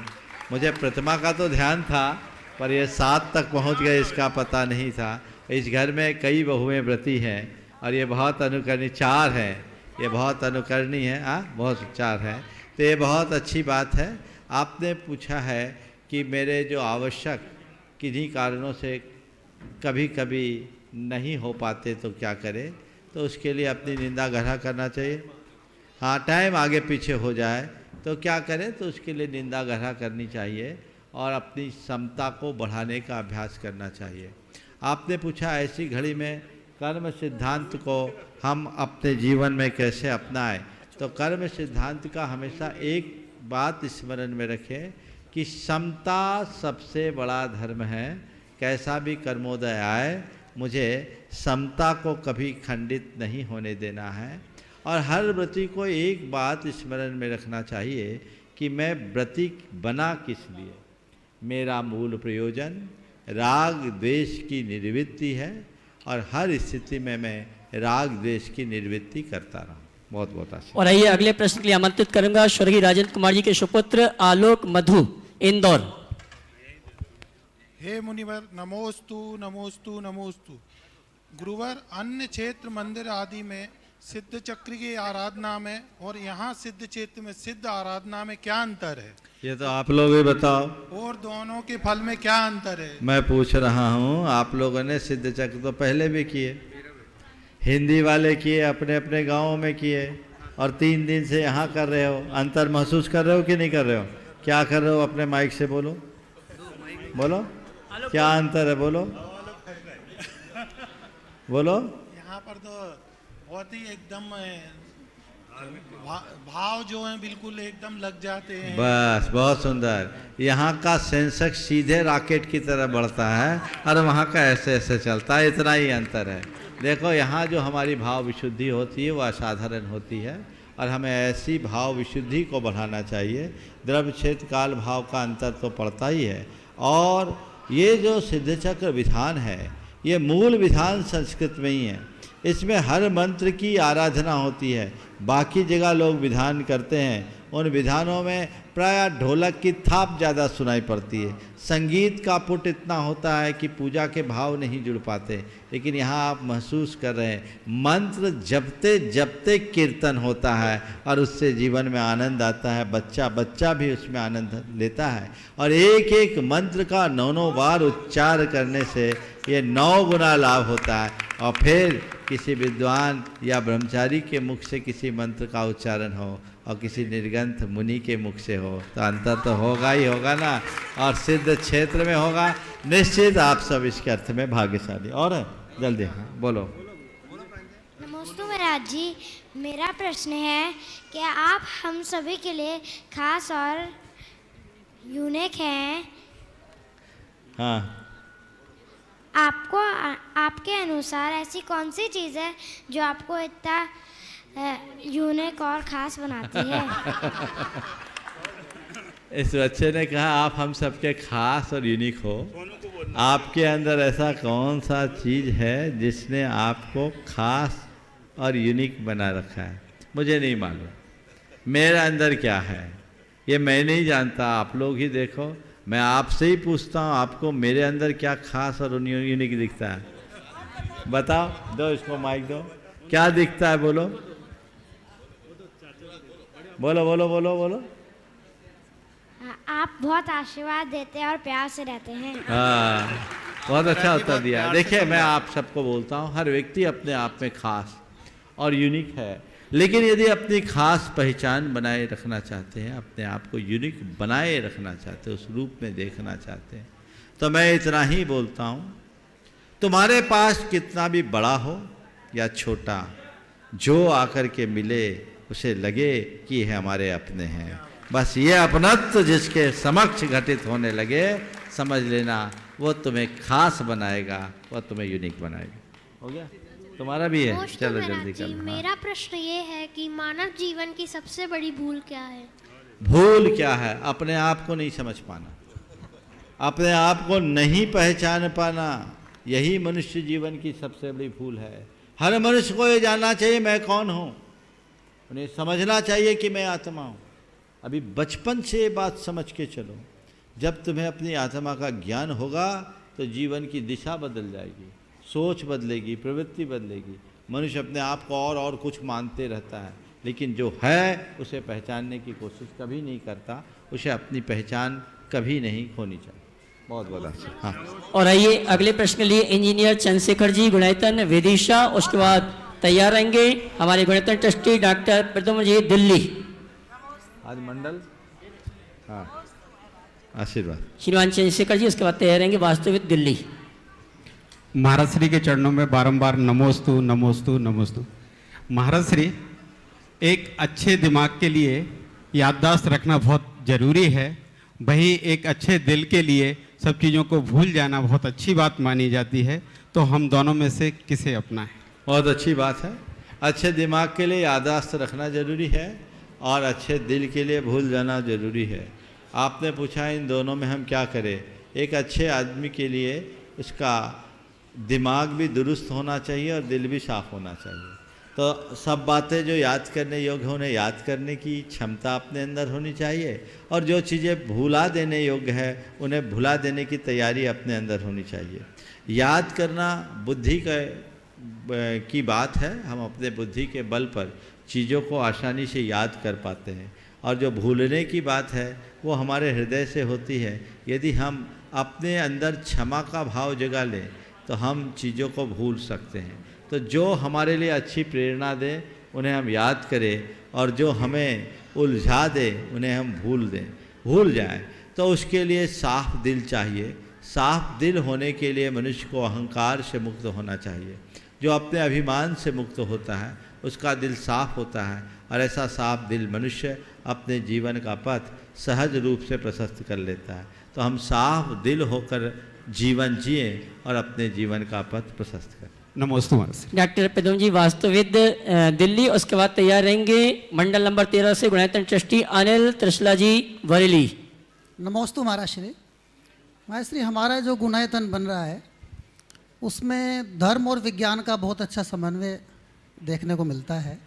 मुझे प्रतिमा का तो ध्यान था पर ये 7 तक पहुंच गए इसका पता नहीं था। इस घर में कई बहुएं व्रती हैं और ये बहुत अनुकरणीय, 4 हैं, ये बहुत अनुकरणीय है। बहुत 4 हैं, तो ये बहुत अच्छी बात है। आपने पूछा है कि मेरे जो आवश्यक किन्हीं कारणों से कभी कभी नहीं हो पाते तो क्या करें, तो उसके लिए अपनी निंदा गढ़ा करना चाहिए। हाँ, टाइम आगे पीछे हो जाए तो क्या करें, तो उसके लिए निंदा गढ़ा करनी चाहिए और अपनी क्षमता को बढ़ाने का अभ्यास करना चाहिए। आपने पूछा ऐसी घड़ी में कर्म सिद्धांत को हम अपने जीवन में कैसे अपनाएं, तो कर्म सिद्धांत का हमेशा एक बात स्मरण में रखें कि समता सबसे बड़ा धर्म है। कैसा भी कर्मोदय आए, मुझे समता को कभी खंडित नहीं होने देना है। और हर व्रती को एक बात स्मरण में रखना चाहिए कि मैं व्रती बना किस लिए। मेरा मूल प्रयोजन राग द्वेष की निवृत्ति है और हर स्थिति में मैं राग द्वेष की निवृत्ति करता रहूं। बहुत बहुत आशीर्वाद। और आइए अगले प्रश्न के लिए आमंत्रित करूंगा स्वर्गीय राजेंद्र कुमार जी के सुपुत्र आलोक मधु, इंदौर। हे मुनिवर, नमोस्तु नमोस्तु नमोस्तु। गुरुवर, अन्य क्षेत्र मंदिर आदि में सिद्ध चक्र की आराधना में और यहाँ सिद्ध क्षेत्र में सिद्ध आराधना में क्या अंतर है? ये तो आप लोग ही बताओ। और दोनों के फल में क्या अंतर है? मैं पूछ रहा हूँ, आप लोगों ने सिद्ध चक्र तो पहले भी किए, हिंदी वाले किए, अपने अपने गाँवों में किए, और 3 दिन से यहाँ कर रहे हो। अंतर महसूस कर रहे हो कि नहीं कर रहे हो? क्या कर रहे हो? अपने माइक से बोलो, बोलो क्या अंतर है, बोलो बोलो। यहाँ पर तो बहुत ही एकदम भाव जो है बिल्कुल एकदम लग जाते हैं। बस, बहुत सुंदर। यहाँ का सेंसेक्स सीधे रॉकेट की तरह बढ़ता है और वहाँ का ऐसे ऐसे चलता है, इतना ही अंतर है। देखो, यहाँ जो हमारी भाव विशुद्धि होती है वो असाधारण होती है और हमें ऐसी भाव विशुद्धि को बढ़ाना चाहिए। द्रव्य क्षेत्र काल भाव का अंतर तो पड़ता ही है। और ये जो सिद्ध चक्र विधान है, ये मूल विधान संस्कृत में ही है। इसमें हर मंत्र की आराधना होती है। बाकी जगह लोग विधान करते हैं, उन विधानों में प्राय ढोलक की थाप ज़्यादा सुनाई पड़ती है, संगीत का पुट इतना होता है कि पूजा के भाव नहीं जुड़ पाते। लेकिन यहाँ आप महसूस कर रहे हैं, मंत्र जपते जपते कीर्तन होता है और उससे जीवन में आनंद आता है। बच्चा बच्चा भी उसमें आनंद लेता है और एक एक मंत्र का 9 बार उच्चार करने से ये 9 गुना लाभ होता है। और फिर किसी विद्वान या ब्रह्मचारी के मुख से किसी मंत्र का उच्चारण हो और किसी निर्ग्रंथ मुनि के मुख से हो तो अंतर तो होगा ही होगा ना, और सिद्ध क्षेत्र में होगा निश्चित। आप सब इसके अर्थ में भाग्यशाली। और जल्दी हाँ बोलो। नमस्ते महाराज जी, मेरा प्रश्न है कि आप हम सभी के लिए खास और यूनिक हैं। हाँ, आपको आपके अनुसार ऐसी कौन सी चीज़ है जो आपको इतना यूनिक और ख़ास बनाती है? इस बच्चे ने कहा आप हम सबके खास और यूनिक हो। आपके अंदर ऐसा कौन सा चीज़ है जिसने आपको खास और यूनिक बना रखा है? मुझे नहीं मालूम मेरे अंदर क्या है, ये मैं नहीं जानता। आप लोग ही देखो। मैं आपसे ही पूछता हूँ, आपको मेरे अंदर क्या खास और यूनिक दिखता है? बताओ, दो इसको माइक दो। क्या दिखता है? बोलो बोलो बोलो बोलो बोलो। आप बहुत आशीर्वाद देते हैं और प्यार से रहते हैं। हाँ, बहुत अच्छा उत्तर दिया। देखिए, मैं आप सबको बोलता हूँ, हर व्यक्ति अपने आप में खास और यूनिक है। लेकिन यदि अपनी खास पहचान बनाए रखना चाहते हैं, अपने आप को यूनिक बनाए रखना चाहते हैं, उस रूप में देखना चाहते हैं, तो मैं इतना ही बोलता हूँ, तुम्हारे पास कितना भी बड़ा हो या छोटा, जो आकर के मिले उसे लगे कि ये हमारे अपने हैं। बस ये अपनत्व जिसके समक्ष घटित होने लगे, समझ लेना वो तुम्हें खास बनाएगा, वो तुम्हें यूनिक बनाएगा। हो गया? तुम्हारा भी है, नमोस्तु चलो महाराज जल्दी जी, कर लो। हाँ। मेरा प्रश्न ये है कि मानव जीवन की सबसे बड़ी भूल क्या है? भूल क्या है? अपने आप को नहीं समझ पाना, अपने आप को नहीं पहचान पाना, यही मनुष्य जीवन की सबसे बड़ी भूल है। हर मनुष्य को ये जानना चाहिए मैं कौन हूँ, उन्हें समझना चाहिए कि मैं आत्मा हूँ। अभी बचपन से ये बात समझ के चलो, जब तुम्हें अपनी आत्मा का ज्ञान होगा तो जीवन की दिशा बदल जाएगी, सोच बदलेगी, प्रवृत्ति बदलेगी। मनुष्य अपने आप को और कुछ मानते रहता है, लेकिन जो है उसे पहचानने की कोशिश कभी नहीं करता, उसे अपनी पहचान कभी नहीं खोनी चाहिए। बहुत बहुत अच्छा। हाँ, और आइए अगले प्रश्न के लिए इंजीनियर चंद्रशेखर जी गुणायतन विदिशा, उसके बाद तैयार रहेंगे हमारे गुणायतन ट्रस्टी डॉक्टर प्रद्युम्न जी दिल्ली। आज मंडल, हाँ, आशीर्वाद। श्रीमान चंद्रशेखर जी, उसके बाद तैयार रहेंगे वास्तविक दिल्ली। महाराज श्री के चरणों में बारंबार नमोस्तु नमोस्तु नमोस्तु। महाराज श्री, एक अच्छे दिमाग के लिए याददाश्त रखना बहुत ज़रूरी है, वही एक अच्छे दिल के लिए सब चीज़ों को भूल जाना बहुत अच्छी बात मानी जाती है। तो हम दोनों में से किसे अपनाएं? बहुत अच्छी बात है। अच्छे दिमाग के लिए याददाश्त रखना जरूरी है और अच्छे दिल के लिए भूल जाना जरूरी है। आपने पूछा इन दोनों में हम क्या करें। एक अच्छे आदमी के लिए उसका दिमाग भी दुरुस्त होना चाहिए और दिल भी साफ होना चाहिए। तो सब बातें जो याद करने योग्य हैं उन्हें याद करने की क्षमता अपने अंदर होनी चाहिए, और जो चीज़ें भुला देने योग्य है उन्हें भुला देने की तैयारी अपने अंदर होनी चाहिए। याद करना बुद्धि की बात है, हम अपने बुद्धि के बल पर चीज़ों को आसानी से याद कर पाते हैं, और जो भूलने की बात है वो हमारे हृदय से होती है। यदि हम अपने अंदर क्षमा का भाव जगा लें तो हम चीज़ों को भूल सकते हैं। तो जो हमारे लिए अच्छी प्रेरणा दे उन्हें हम याद करें, और जो हमें उलझा दे उन्हें हम भूल जाएं। तो उसके लिए साफ दिल चाहिए। साफ दिल होने के लिए मनुष्य को अहंकार से मुक्त होना चाहिए। जो अपने अभिमान से मुक्त होता है उसका दिल साफ होता है, और ऐसा साफ दिल मनुष्य अपने जीवन का पथ सहज रूप से प्रशस्त कर लेता है। तो हम साफ दिल होकर जीवन जिए और अपने जीवन का पथ प्रशस्त करें। नमोस्तु महाराज श्री। डॉक्टर प्रद्युम्न जी वास्तविक दिल्ली, उसके बाद तैयार रहेंगे मंडल नंबर 13 से गुणायतन ट्रस्टी अनिल त्रिशला जी बरेली। नमोस्तु महाराज श्री। महाराज श्री, हमारा जो गुणायतन बन रहा है उसमें धर्म और विज्ञान का बहुत अच्छा समन्वय देखने को मिलता है।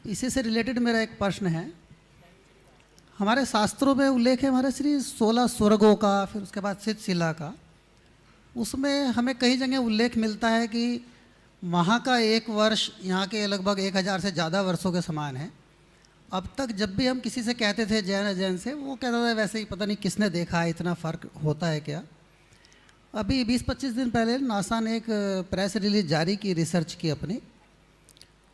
इसी से रिलेटेड मेरा एक प्रश्न है। हमारे शास्त्रों में उल्लेख है महाराज श्री 16 स्वर्गों का, फिर उसके बाद सिद्धशिला का। उसमें हमें कई जगह उल्लेख मिलता है कि वहाँ का एक वर्ष यहाँ के लगभग 1000 से ज़्यादा वर्षों के समान है। अब तक जब भी हम किसी से कहते थे जैन से, वो कहता था वैसे ही, पता नहीं किसने देखा है, इतना फ़र्क होता है क्या। अभी 20-25 दिन पहले नासा ने एक प्रेस रिलीज जारी की, रिसर्च की अपनी।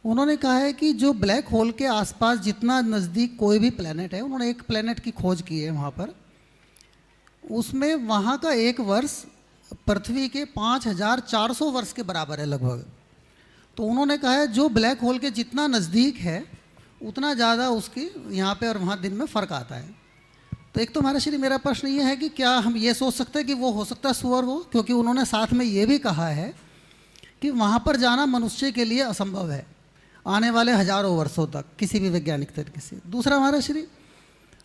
उन्होंने कहा है कि जो ब्लैक होल के आसपास जितना नज़दीक कोई भी प्लेनेट है, उन्होंने एक प्लेनेट की खोज की है वहाँ पर, उसमें वहाँ का एक वर्ष पृथ्वी के 5400 वर्ष के बराबर है लगभग। तो उन्होंने कहा है जो ब्लैक होल के जितना नज़दीक है उतना ज़्यादा उसकी यहाँ पे और वहाँ दिन में फ़र्क आता है। तो एक तो महाराज श्री मेरा प्रश्न ये है कि क्या हम ये सोच सकते हैं कि वो हो सकता है स्वर्ग हो, क्योंकि उन्होंने साथ में ये भी कहा है कि वहाँ पर जाना मनुष्य के लिए असंभव है आने वाले हज़ारों वर्षों तक, किसी भी वैज्ञानिक तरीके से। दूसरा महाराज श्री,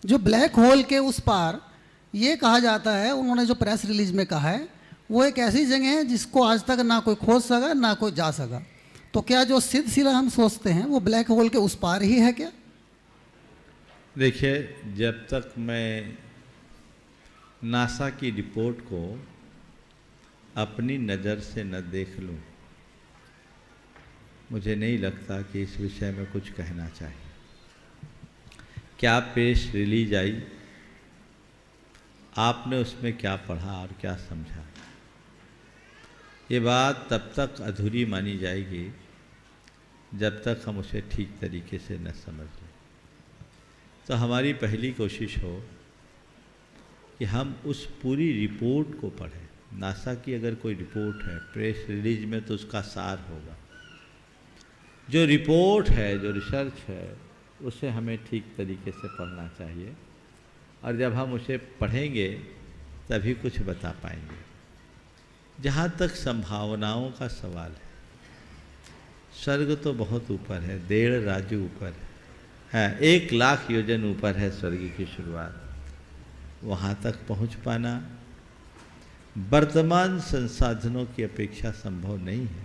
जो ब्लैक होल के उस पार ये कहा जाता है, उन्होंने जो प्रेस रिलीज में कहा है, वो एक ऐसी जगह है जिसको आज तक ना कोई खोज सका ना कोई जा सका। तो क्या जो सिद्धशिला हम सोचते हैं वो ब्लैक होल के उस पार ही है क्या? देखिए, जब तक मैं नासा की रिपोर्ट को अपनी नज़र से न देख लूं, मुझे नहीं लगता कि इस विषय में कुछ कहना चाहिए। क्या प्रेस रिलीज आई, आपने उसमें क्या पढ़ा और क्या समझा, ये बात तब तक अधूरी मानी जाएगी जब तक हम उसे ठीक तरीके से न समझ लें। तो हमारी पहली कोशिश हो कि हम उस पूरी रिपोर्ट को पढ़ें। नासा की अगर कोई रिपोर्ट है प्रेस रिलीज में, तो उसका सार होगा। जो रिपोर्ट है, जो रिसर्च है, उसे हमें ठीक तरीके से पढ़ना चाहिए, और जब हम उसे पढ़ेंगे तभी कुछ बता पाएंगे। जहाँ तक संभावनाओं का सवाल है, स्वर्ग तो बहुत ऊपर है, 1.5 राजू ऊपर है, 1 लाख योजन ऊपर है स्वर्ग की शुरुआत। वहाँ तक पहुँच पाना वर्तमान संसाधनों की अपेक्षा संभव नहीं है।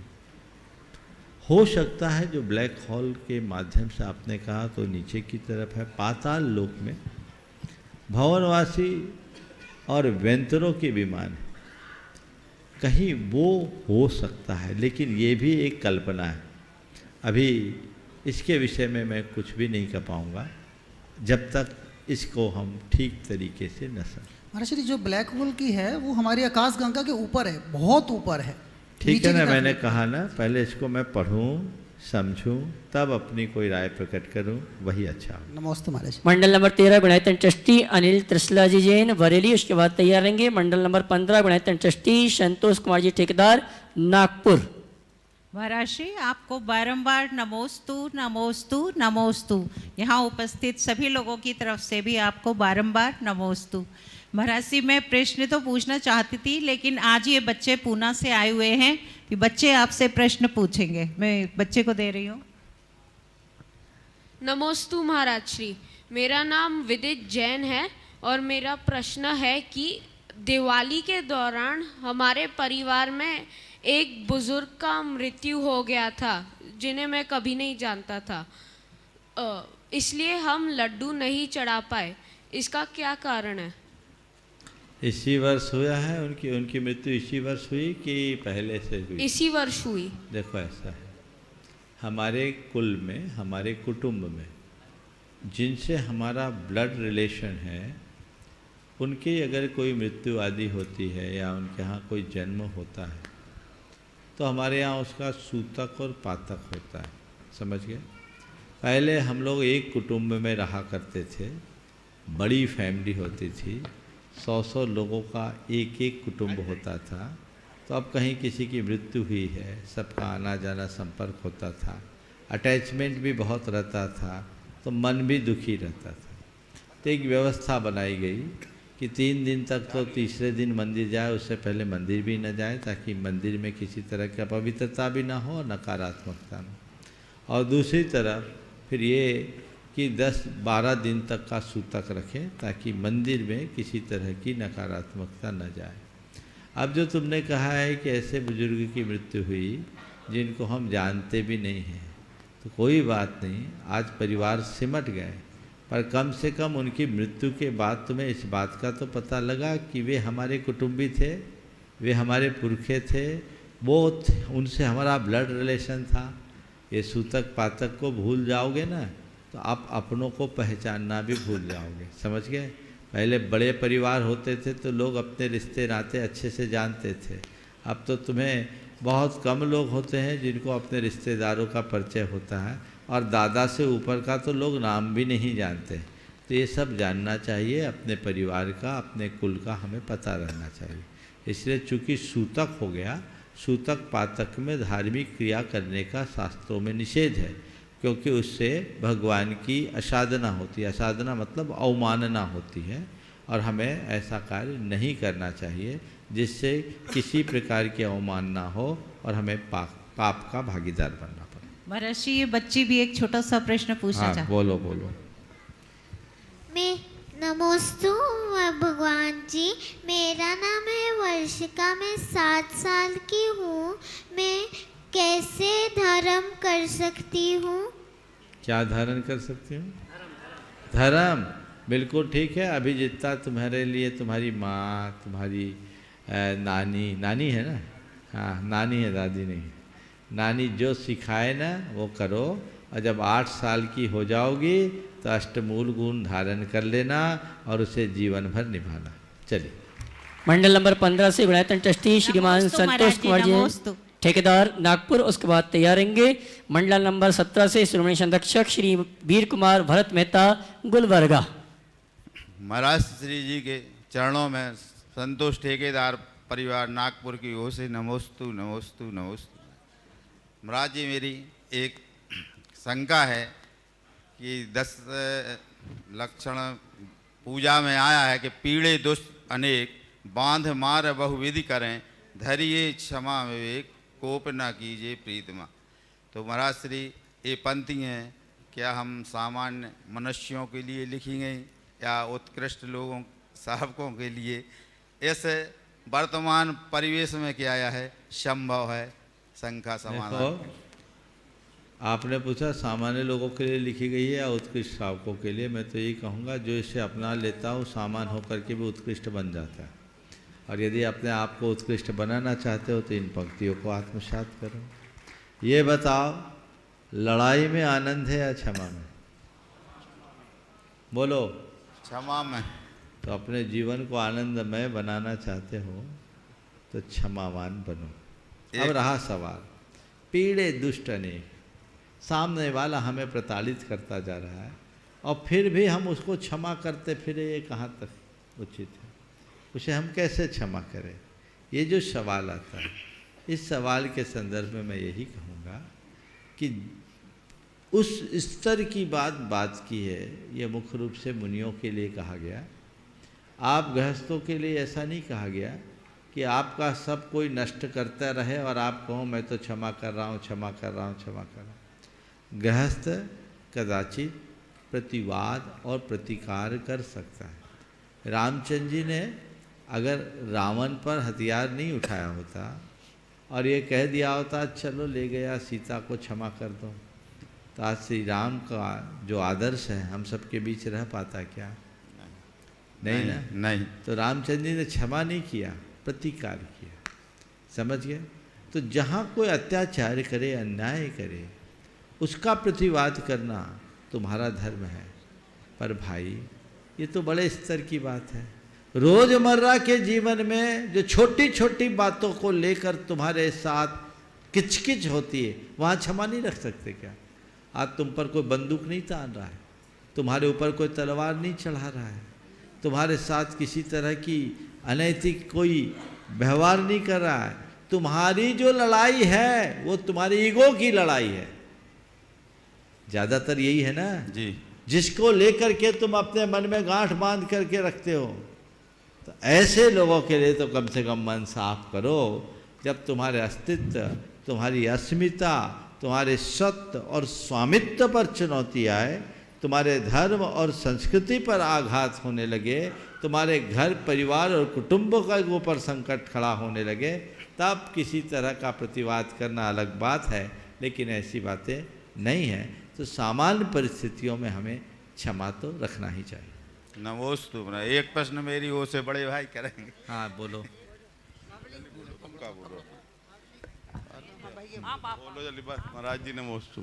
हो सकता है जो ब्लैक होल के माध्यम से आपने कहा तो नीचे की तरफ है, पाताल लोक में भवनवासी और वेंतरों के विमान है, कहीं वो हो सकता है, लेकिन ये भी एक कल्पना है। अभी इसके विषय में मैं कुछ भी नहीं कर पाऊँगा जब तक इसको हम ठीक तरीके से न समझें। महाराज श्री, जो ब्लैक होल की है वो हमारी आकाश गंगा के ऊपर है, बहुत ऊपर है। ठीक है नीचे ना, की तरफ मैंने नहीं। कहा ना, पहले इसको मैं पढ़ूं, समझूं, तब अपनी कोई राय प्रकट करूं, वही अच्छा हो। नमस्ते महाराज। मंडल नंबर 13 गुणायतन ट्रस्टी अनिल त्रिशला जी जैन बरेली, उसके बाद तैयार रहेंगे मंडल नंबर 15 गुणायतन ट्रस्टी संतोष कुमार जी ठेकेदार नागपुर। महाराज श्री, आपको बारंबार नमोस्तु नमोस्तु नमोस्तु। यहाँ उपस्थित सभी लोगों की तरफ से भी आपको बारंबार नमोस्तु। महाराज जी, मैं प्रश्न तो पूछना चाहती थी, लेकिन आज ये बच्चे पूना से आए हुए हैं कि बच्चे आपसे प्रश्न पूछेंगे। मैं बच्चे को दे रही हूँ। नमोस्तु महाराज श्री, मेरा नाम विदित जैन है और मेरा प्रश्न है कि दिवाली के दौरान हमारे परिवार में एक बुजुर्ग का मृत्यु हो गया था जिन्हें मैं कभी नहीं जानता था, इसलिए हम लड्डू नहीं चढ़ा पाए। इसका क्या कारण है? इसी वर्ष हुआ है उनकी मृत्यु इसी वर्ष हुई कि पहले से हुई? इसी वर्ष हुई। देखो ऐसा है, हमारे कुल में, हमारे कुटुंब में जिनसे हमारा ब्लड रिलेशन है, उनकी अगर कोई मृत्यु आदि होती है या उनके यहाँ कोई जन्म होता है तो हमारे यहाँ उसका सूतक और पातक होता है। समझ गए? पहले हम लोग एक कुटुंब में रहा करते थे, बड़ी फैमिली होती थी, 100 लोगों का एक एक कुटुंब होता था। तो अब कहीं किसी की मृत्यु हुई है, सबका आना जाना संपर्क होता था, अटैचमेंट भी बहुत रहता था, तो मन भी दुखी रहता था। तो एक व्यवस्था बनाई गई कि 3 दिन तक तो तीसरे दिन मंदिर जाए, उससे पहले मंदिर भी न जाए, ताकि मंदिर में किसी तरह की अपवित्रता भी ना हो और नकारात्मकता न। और दूसरी तरफ फिर ये कि 10-12 दिन तक का सूतक रखें ताकि मंदिर में किसी तरह की नकारात्मकता न जाए। अब जो तुमने कहा है कि ऐसे बुजुर्ग की मृत्यु हुई जिनको हम जानते भी नहीं हैं, तो कोई बात नहीं, आज परिवार सिमट गए, पर कम से कम उनकी मृत्यु के बाद तुम्हें इस बात का तो पता लगा कि वे हमारे कुटुंबी थे, वे हमारे पुरखे थे, उनसे हमारा ब्लड रिलेशन था। ये सूतक पातक को भूल जाओगे ना तो आप अपनों को पहचानना भी भूल जाओगे। समझ गए? पहले बड़े परिवार होते थे तो लोग अपने रिश्ते नाते अच्छे से जानते थे। अब तो तुम्हें बहुत कम लोग होते हैं जिनको अपने रिश्तेदारों का परिचय होता है, और दादा से ऊपर का तो लोग नाम भी नहीं जानते। तो ये सब जानना चाहिए, अपने परिवार का, अपने कुल का हमें पता रहना चाहिए। इसलिए चूँकि सूतक हो गया, सूतक पातक में धार्मिक क्रिया करने का शास्त्रों में निषेध है, क्योंकि उससे भगवान की असाधना होती है। असाधना मतलब अवमानना होती है, और हमें ऐसा कार्य नहीं करना चाहिए जिससे किसी प्रकार की अवमानना हो और हमें पाप का भागीदार बनना पड़े। महाराज जी, ये बच्ची भी एक छोटा सा प्रश्न पूछना हाँ, चाहती। बोलो। मैं नमोस्तु भगवान जी, मेरा नाम है वर्षिका, मैं 7 साल की हूँ। मैं कैसे धर्म कर सकती हूँ? क्या धारण कर सकती हूँ? धर्म बिल्कुल ठीक है। अभी जितना तुम्हारे लिए तुम्हारी माँ, तुम्हारी नानी है ना, हाँ नानी है, दादी नहीं, नानी जो सिखाए ना वो करो, और जब 8 साल की हो जाओगी तो अष्टमूल गुण धारण कर लेना और उसे जीवन भर निभाना। चलिए। मंडल नंबर 15 से गुणायतन ट्रस्टी श्रीमान नमोस्तु संतोष महाराज जी, कुमार जी नमोस्तु। ठेकेदार नागपुर, उसके बाद तैयार रहेंगे मंडल नंबर 17 से श्रोमणी संरक्षक श्री वीर कुमार भरत मेहता गुलबर्गा। महाराज श्री जी के चरणों में संतोष ठेकेदार परिवार नागपुर की ओर से नमोस्तु नमोस्तु नमोस्तु। महाराज जी, मेरी एक शंका है कि 10 लक्षण पूजा में आया है कि पीड़े दुष्ट अनेक, बांध मार बहुविधि करें, धैर्य क्षमा विवेक, कोप न कीजिए प्रीतमा। तो महाराज श्री ये पंक्तियाँ क्या हम सामान्य मनुष्यों के लिए लिखी गई या उत्कृष्ट लोगों साहबकों के लिए? ऐसे वर्तमान परिवेश में क्या आया है संभव है शंका समाधान? आपने पूछा सामान्य लोगों के लिए लिखी गई है या उत्कृष्ट श्रावकों के लिए। मैं तो यही कहूँगा जो इसे अपना लेता हो सामान्य होकर के भी उत्कृष्ट बन जाता है। और यदि अपने आप को उत्कृष्ट बनाना चाहते हो तो इन पंक्तियों को आत्मसात करो। ये बताओ, लड़ाई में आनंद है या क्षमा में? बोलो। क्षमा में। तो अपने जीवन को आनंदमय बनाना चाहते हो तो क्षमावान बनो। अब रहा सवाल, पीड़े दुष्ट अनेक, सामने वाला हमें प्रताड़ित करता जा रहा है और फिर भी हम उसको क्षमा करते फिरे, ये कहाँ तक उचित है? उसे हम कैसे क्षमा करें? ये जो सवाल आता है, इस सवाल के संदर्भ में मैं यही कहूँगा कि उस स्तर की बात की है। ये मुख्य रूप से मुनियों के लिए कहा गया। आप गृहस्थों के लिए ऐसा नहीं कहा गया कि आपका सब कोई नष्ट करता रहे और आप कहो मैं तो क्षमा कर रहा हूँ, क्षमा कर रहा हूँ, क्षमा कर रहा हूँ। गृहस्थ कदाचित प्रतिवाद और प्रतिकार कर सकता है। रामचंद्र जी ने अगर रावण पर हथियार नहीं उठाया होता और ये कह दिया होता चलो ले गया सीता को क्षमा कर दो, तो आज श्री राम का जो आदर्श है हम सबके बीच रह पाता क्या? नहीं ना? नहीं। तो रामचंद्र जी ने क्षमा नहीं किया, प्रतिकार किया। समझ गए? तो जहाँ कोई अत्याचार करे, अन्याय करे, उसका प्रतिवाद करना तुम्हारा धर्म है। पर भाई ये तो बड़े स्तर की बात है। रोजमर्रा के जीवन में जो छोटी छोटी बातों को लेकर तुम्हारे साथ किचकिच होती है, वहाँ क्षमा नहीं रख सकते क्या? आज तुम पर कोई बंदूक नहीं तान रहा है, तुम्हारे ऊपर कोई तलवार नहीं चढ़ा रहा है, तुम्हारे साथ किसी तरह की अनैतिक कोई व्यवहार नहीं कर रहा है। तुम्हारी जो लड़ाई है वो तुम्हारी ईगो की लड़ाई है। ज़्यादातर यही है ना जी, जिसको लेकर के तुम अपने मन में गांठ बांध करके रखते हो। तो ऐसे लोगों के लिए तो कम से कम मन साफ करो। जब तुम्हारे अस्तित्व, तुम्हारी अस्मिता, तुम्हारे सत्य और स्वामित्व पर चुनौती आए, तुम्हारे धर्म और संस्कृति पर आघात होने लगे, तुम्हारे घर परिवार और कुटुंबों का ऊपर संकट खड़ा होने लगे, तब किसी तरह का प्रतिवाद करना अलग बात है। लेकिन ऐसी बातें नहीं हैं। तो सामान्य परिस्थितियों में हमें क्षमा तो रखना ही चाहिए। नमोस्तु। एक प्रश्न मेरी ओर से बड़े भाई करेंगे। हाँ बोलो। बोलो जल्दी महाराज जी। नमोस्तु।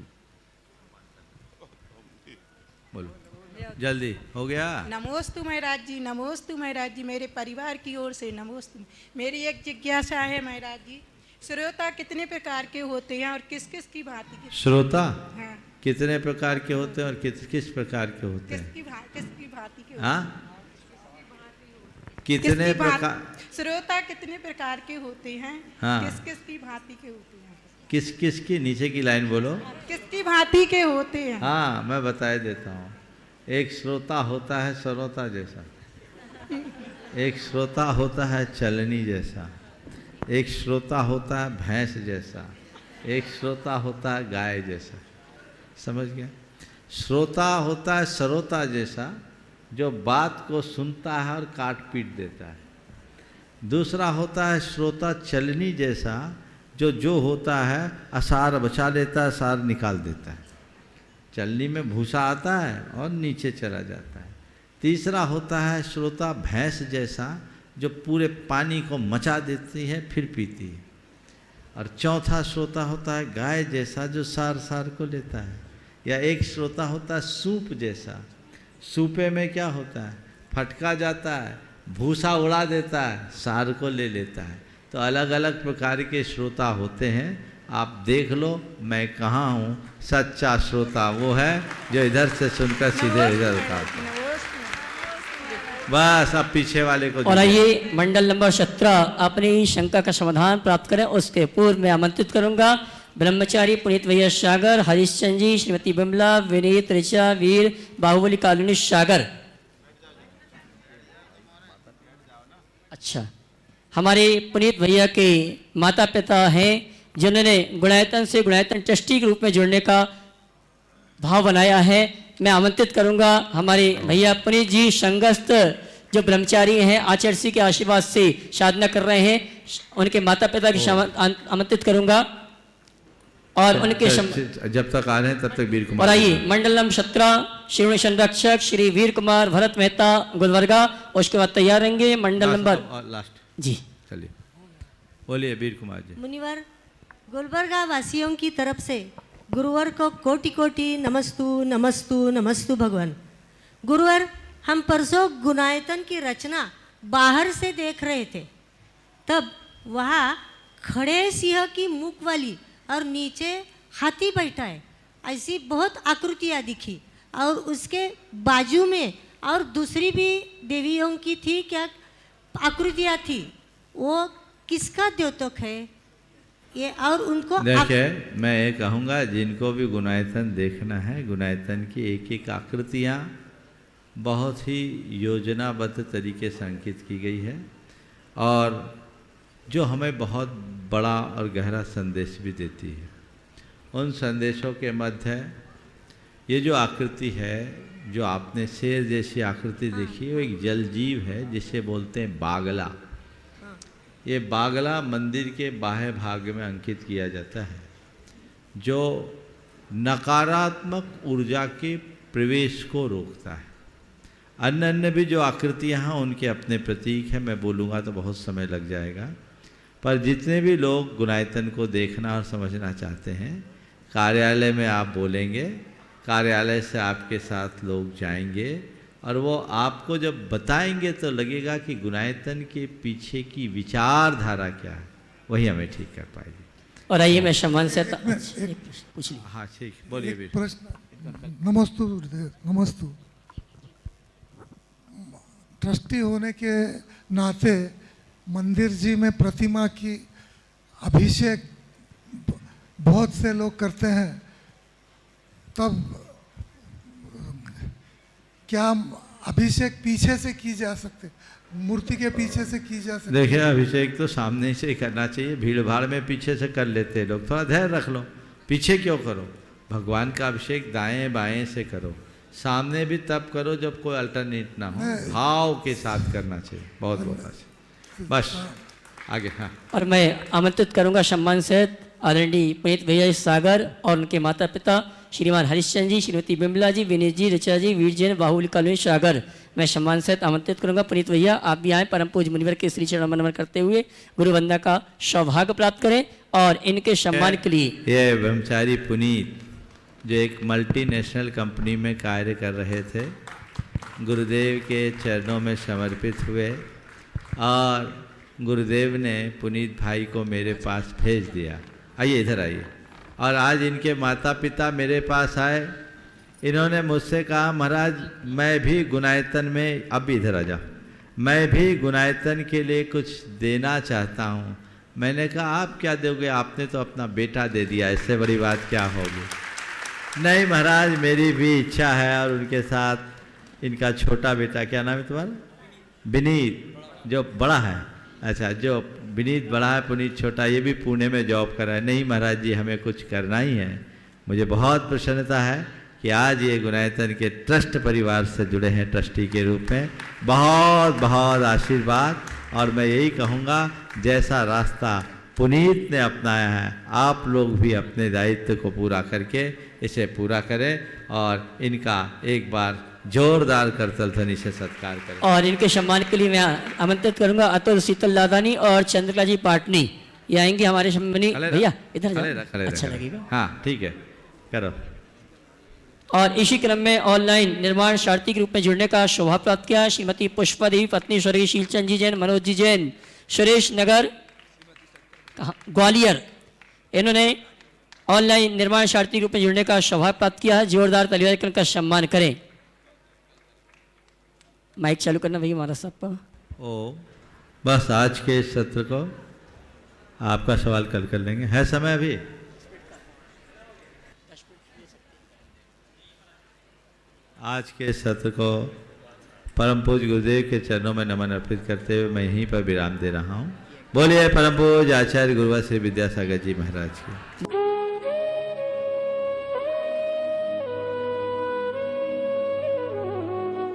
बोलो जल्दी, हो गया। नमोस्तु महाराज जी, नमोस्तु महाराज जी, मेरे परिवार की ओर से नमोस्तु। मेरी एक जिज्ञासा है महाराज जी, श्रोता कितने प्रकार के होते हैं और किस किस की भांति के? श्रोता हाँ, कितने प्रकार के होते हैं और किस प्रकार के होते हैं? किसकी भांति के? हाँ, कितने प्रकार? श्रोता कितने प्रकार के होते हैं? हाँ। किस किस की भांति के होते हैं? किस किस की? नीचे की लाइन बोलो। किसकी भांति के होते हैं? हाँ मैं बता देता हूँ। एक श्रोता होता है सरोता जैसा, एक श्रोता होता है चलनी जैसा, एक श्रोता होता है भैंस जैसा, एक श्रोता होता है गाय जैसा। समझ गया? श्रोता होता है सरोता जैसा, जो बात को सुनता है और काट पीट देता है। दूसरा होता है श्रोता चलनी जैसा, जो होता है असार बचा लेता है, सार निकाल देता है। चलनी में भूसा आता है और नीचे चला जाता है। तीसरा होता है श्रोता भैंस जैसा, जो पूरे पानी को मचा देती है फिर पीती है। और चौथा श्रोता होता है गाय जैसा, जो सार को लेता है। या एक श्रोता होता है सूप जैसा, सूपे में क्या होता है, फटका जाता है, भूसा उड़ा देता है, सार को ले लेता है। तो अलग अलग प्रकार के श्रोता होते हैं। आप देख लो मैं कहाँ हूँ। सच्चा श्रोता वो है जो इधर से सुनकर सीधे इधर उतारता है। बस अब पीछे वाले को। और आइए मंडल नंबर 17 अपनी शंका का समाधान प्राप्त करें। उसके पूर्व मैं आमंत्रित करूंगा ब्रह्मचारी पुनीत भैया सागर, हरिश्चंद्र जी, श्रीमती बिमला, विनीत, ऋचा, वीर, बाहुबली कॉलोनी सागर। अच्छा, हमारे पुनीत भैया के माता पिता हैं जिन्होंने गुणायतन से गुणायतन ट्रस्टी के रूप में जुड़ने का भाव बनाया है। मैं आमंत्रित करूंगा हमारे भैया पुनीत जी संगस्थ जो ब्रह्मचारी हैं आचार्य के आशीर्वाद से साधना कर रहे हैं, उनके माता पिता की आमंत्रित करूंगा और उनके जब तक आ रहे हैं तब तक वीर कुमार। और आइए मंडलम 17 शिरोमणि संरक्षक श्री वीर कुमार भरत मेहता गुलबर्गा, उसके बाद तैयार रहेंगे मंडल नंबर लास्ट जी। चलिए बोलिए वीर कुमार जी। मुनिवर, गुलबर्गा वासियों की तरफ से गुरुवर को कोटि कोटि नमस्तु नमस्तु नमस्तु भगवान। गुरुवर, हम परसों गुणायतन की रचना बाहर से देख रहे थे, तब वहाँ खड़े सिंह की मुख वाली और नीचे हाथी बैठा है ऐसी बहुत आकृतियाँ दिखी, और उसके बाजू में और दूसरी भी देवियों की थी क्या आकृतियाँ थी, वो किसका द्योतक है ये? और उनको देखिए मैं ये कहूँगा जिनको भी गुणायतन देखना है, गुणायतन की एक एक आकृतियाँ बहुत ही योजनाबद्ध तरीके से अंकित की गई है और जो हमें बहुत बड़ा और गहरा संदेश भी देती है। उन संदेशों के मध्य ये जो आकृति है, जो आपने शेर जैसी आकृति देखी, वो एक जल जीव है जिसे बोलते हैं बागला। ये बागला मंदिर के बाह्य भाग में अंकित किया जाता है, जो नकारात्मक ऊर्जा के प्रवेश को रोकता है। अन्य अन्य भी जो आकृतियाँ हैं उनके अपने प्रतीक हैं, मैं बोलूँगा तो बहुत समय लग जाएगा, पर जितने भी लोग गुणायतन को देखना और समझना चाहते हैं, कार्यालय में आप बोलेंगे, कार्यालय से आपके साथ लोग जाएंगे और वो आपको जब बताएंगे तो लगेगा कि गुणायतन के पीछे की विचारधारा क्या है, वही हमें ठीक कर पाएगी। और आइए मैं सम्मान से पूछ ली। हाँ ठीक, बोलिए भी। प्रश्न। नमस्तु नमस्तु। ट्रस्टी होने के नाते मंदिर जी में प्रतिमा की अभिषेक बहुत से लोग करते हैं, तब क्या अभिषेक पीछे से की जा सकते, मूर्ति के पीछे से की जा सकती? देखिए अभिषेक तो सामने से ही करना चाहिए, भीड़ भाड़ में पीछे से कर लेते हैं लोग, थोड़ा धैर्य रख लो, पीछे क्यों करो। भगवान का अभिषेक दाएं बाएं से करो, सामने भी तब करो जब कोई अल्टरनेट ना हो, भाव के साथ करना चाहिए। बहुत बहुत अच्छा, बस आगे। हाँ, और मैं आमंत्रित करूंगा सम्मान से आदरणीय पुनीत भैया सागर और उनके माता पिता श्रीमान हरिश्चंद्र जी, श्रीमती बिमला जी, विनीत जी, ऋचा जी, वीर जैन, बाहुली कॉलोनी सागर। मैं सम्मान से आमंत्रित करूंगा पुनीत भैया, आप भी आए, परम पूज्य मुनिवर के श्री चरण नमन करते हुए गुरु वंदना का सौभाग्य प्राप्त करें और इनके सम्मान के लिए ये ब्रह्मचारी पुनीत जो एक मल्टीनेशनल कंपनी में कार्य कर रहे थे, गुरुदेव के चरणों में समर्पित हुए और गुरुदेव ने पुनीत भाई को मेरे पास भेज दिया। आइए इधर आइए। और आज इनके माता पिता मेरे पास आए, इन्होंने मुझसे कहा महाराज मैं भी गुणायतन में, अब भी इधर आ जाओ, मैं भी गुणायतन के लिए कुछ देना चाहता हूँ। मैंने कहा आप क्या दोगे, आपने तो अपना बेटा दे दिया, इससे बड़ी बात क्या होगी। नहीं महाराज मेरी भी इच्छा है, और उनके साथ इनका छोटा बेटा, क्या नाम है तुम्हारा? विनीत, जो बड़ा है। अच्छा, जो विनीत बड़ा है, पुनीत छोटा, ये भी पुणे में जॉब कर रहा है। नहीं महाराज जी हमें कुछ करना ही है। मुझे बहुत प्रसन्नता है कि आज ये गुणायतन के ट्रस्ट परिवार से जुड़े हैं ट्रस्टी के रूप में। बहुत बहुत आशीर्वाद। और मैं यही कहूँगा जैसा रास्ता पुनीत ने अपनाया है, आप लोग भी अपने दायित्व को पूरा करके इसे पूरा करें और इनका एक बार जोरदार करतल ध्वनि से सत्कार करें। और इनके सम्मान के लिए मैं आमंत्रित करूंगा अतुल शीतल लादानी और चंद्रकला जी पाटनी, ये आएंगे हमारे सम्मानी भैया, इधर अच्छा लगेगा। हाँ ठीक है, करो। और इसी क्रम में ऑनलाइन निर्माण सारथी के रूप में जुड़ने का सौभाग्य प्राप्त किया श्रीमती पुष्पा देवी पत्नी स्वर्गीय शीलचंद जी जैन, मनोज जी जैन, सुरेश नगर ग्वालियर, इन्होंने ऑनलाइन निर्माण सारथी के रूप में जुड़ने का सौभाग्य प्राप्त किया है। जोरदार तालियां देकर उनका सम्मान करें। माइक चालू करना भैया महाराज साहब का। ओ बस आज के इस सत्र को आपका सवाल कल कर लेंगे, है समय अभी? आज के सत्र को परम पूज्य गुरुदेव के चरणों में नमन अर्पित करते हुए मैं यहीं पर विराम दे रहा हूँ। बोलिए परम पूज्य आचार्य गुरुवर श्री विद्यासागर जी महाराज की।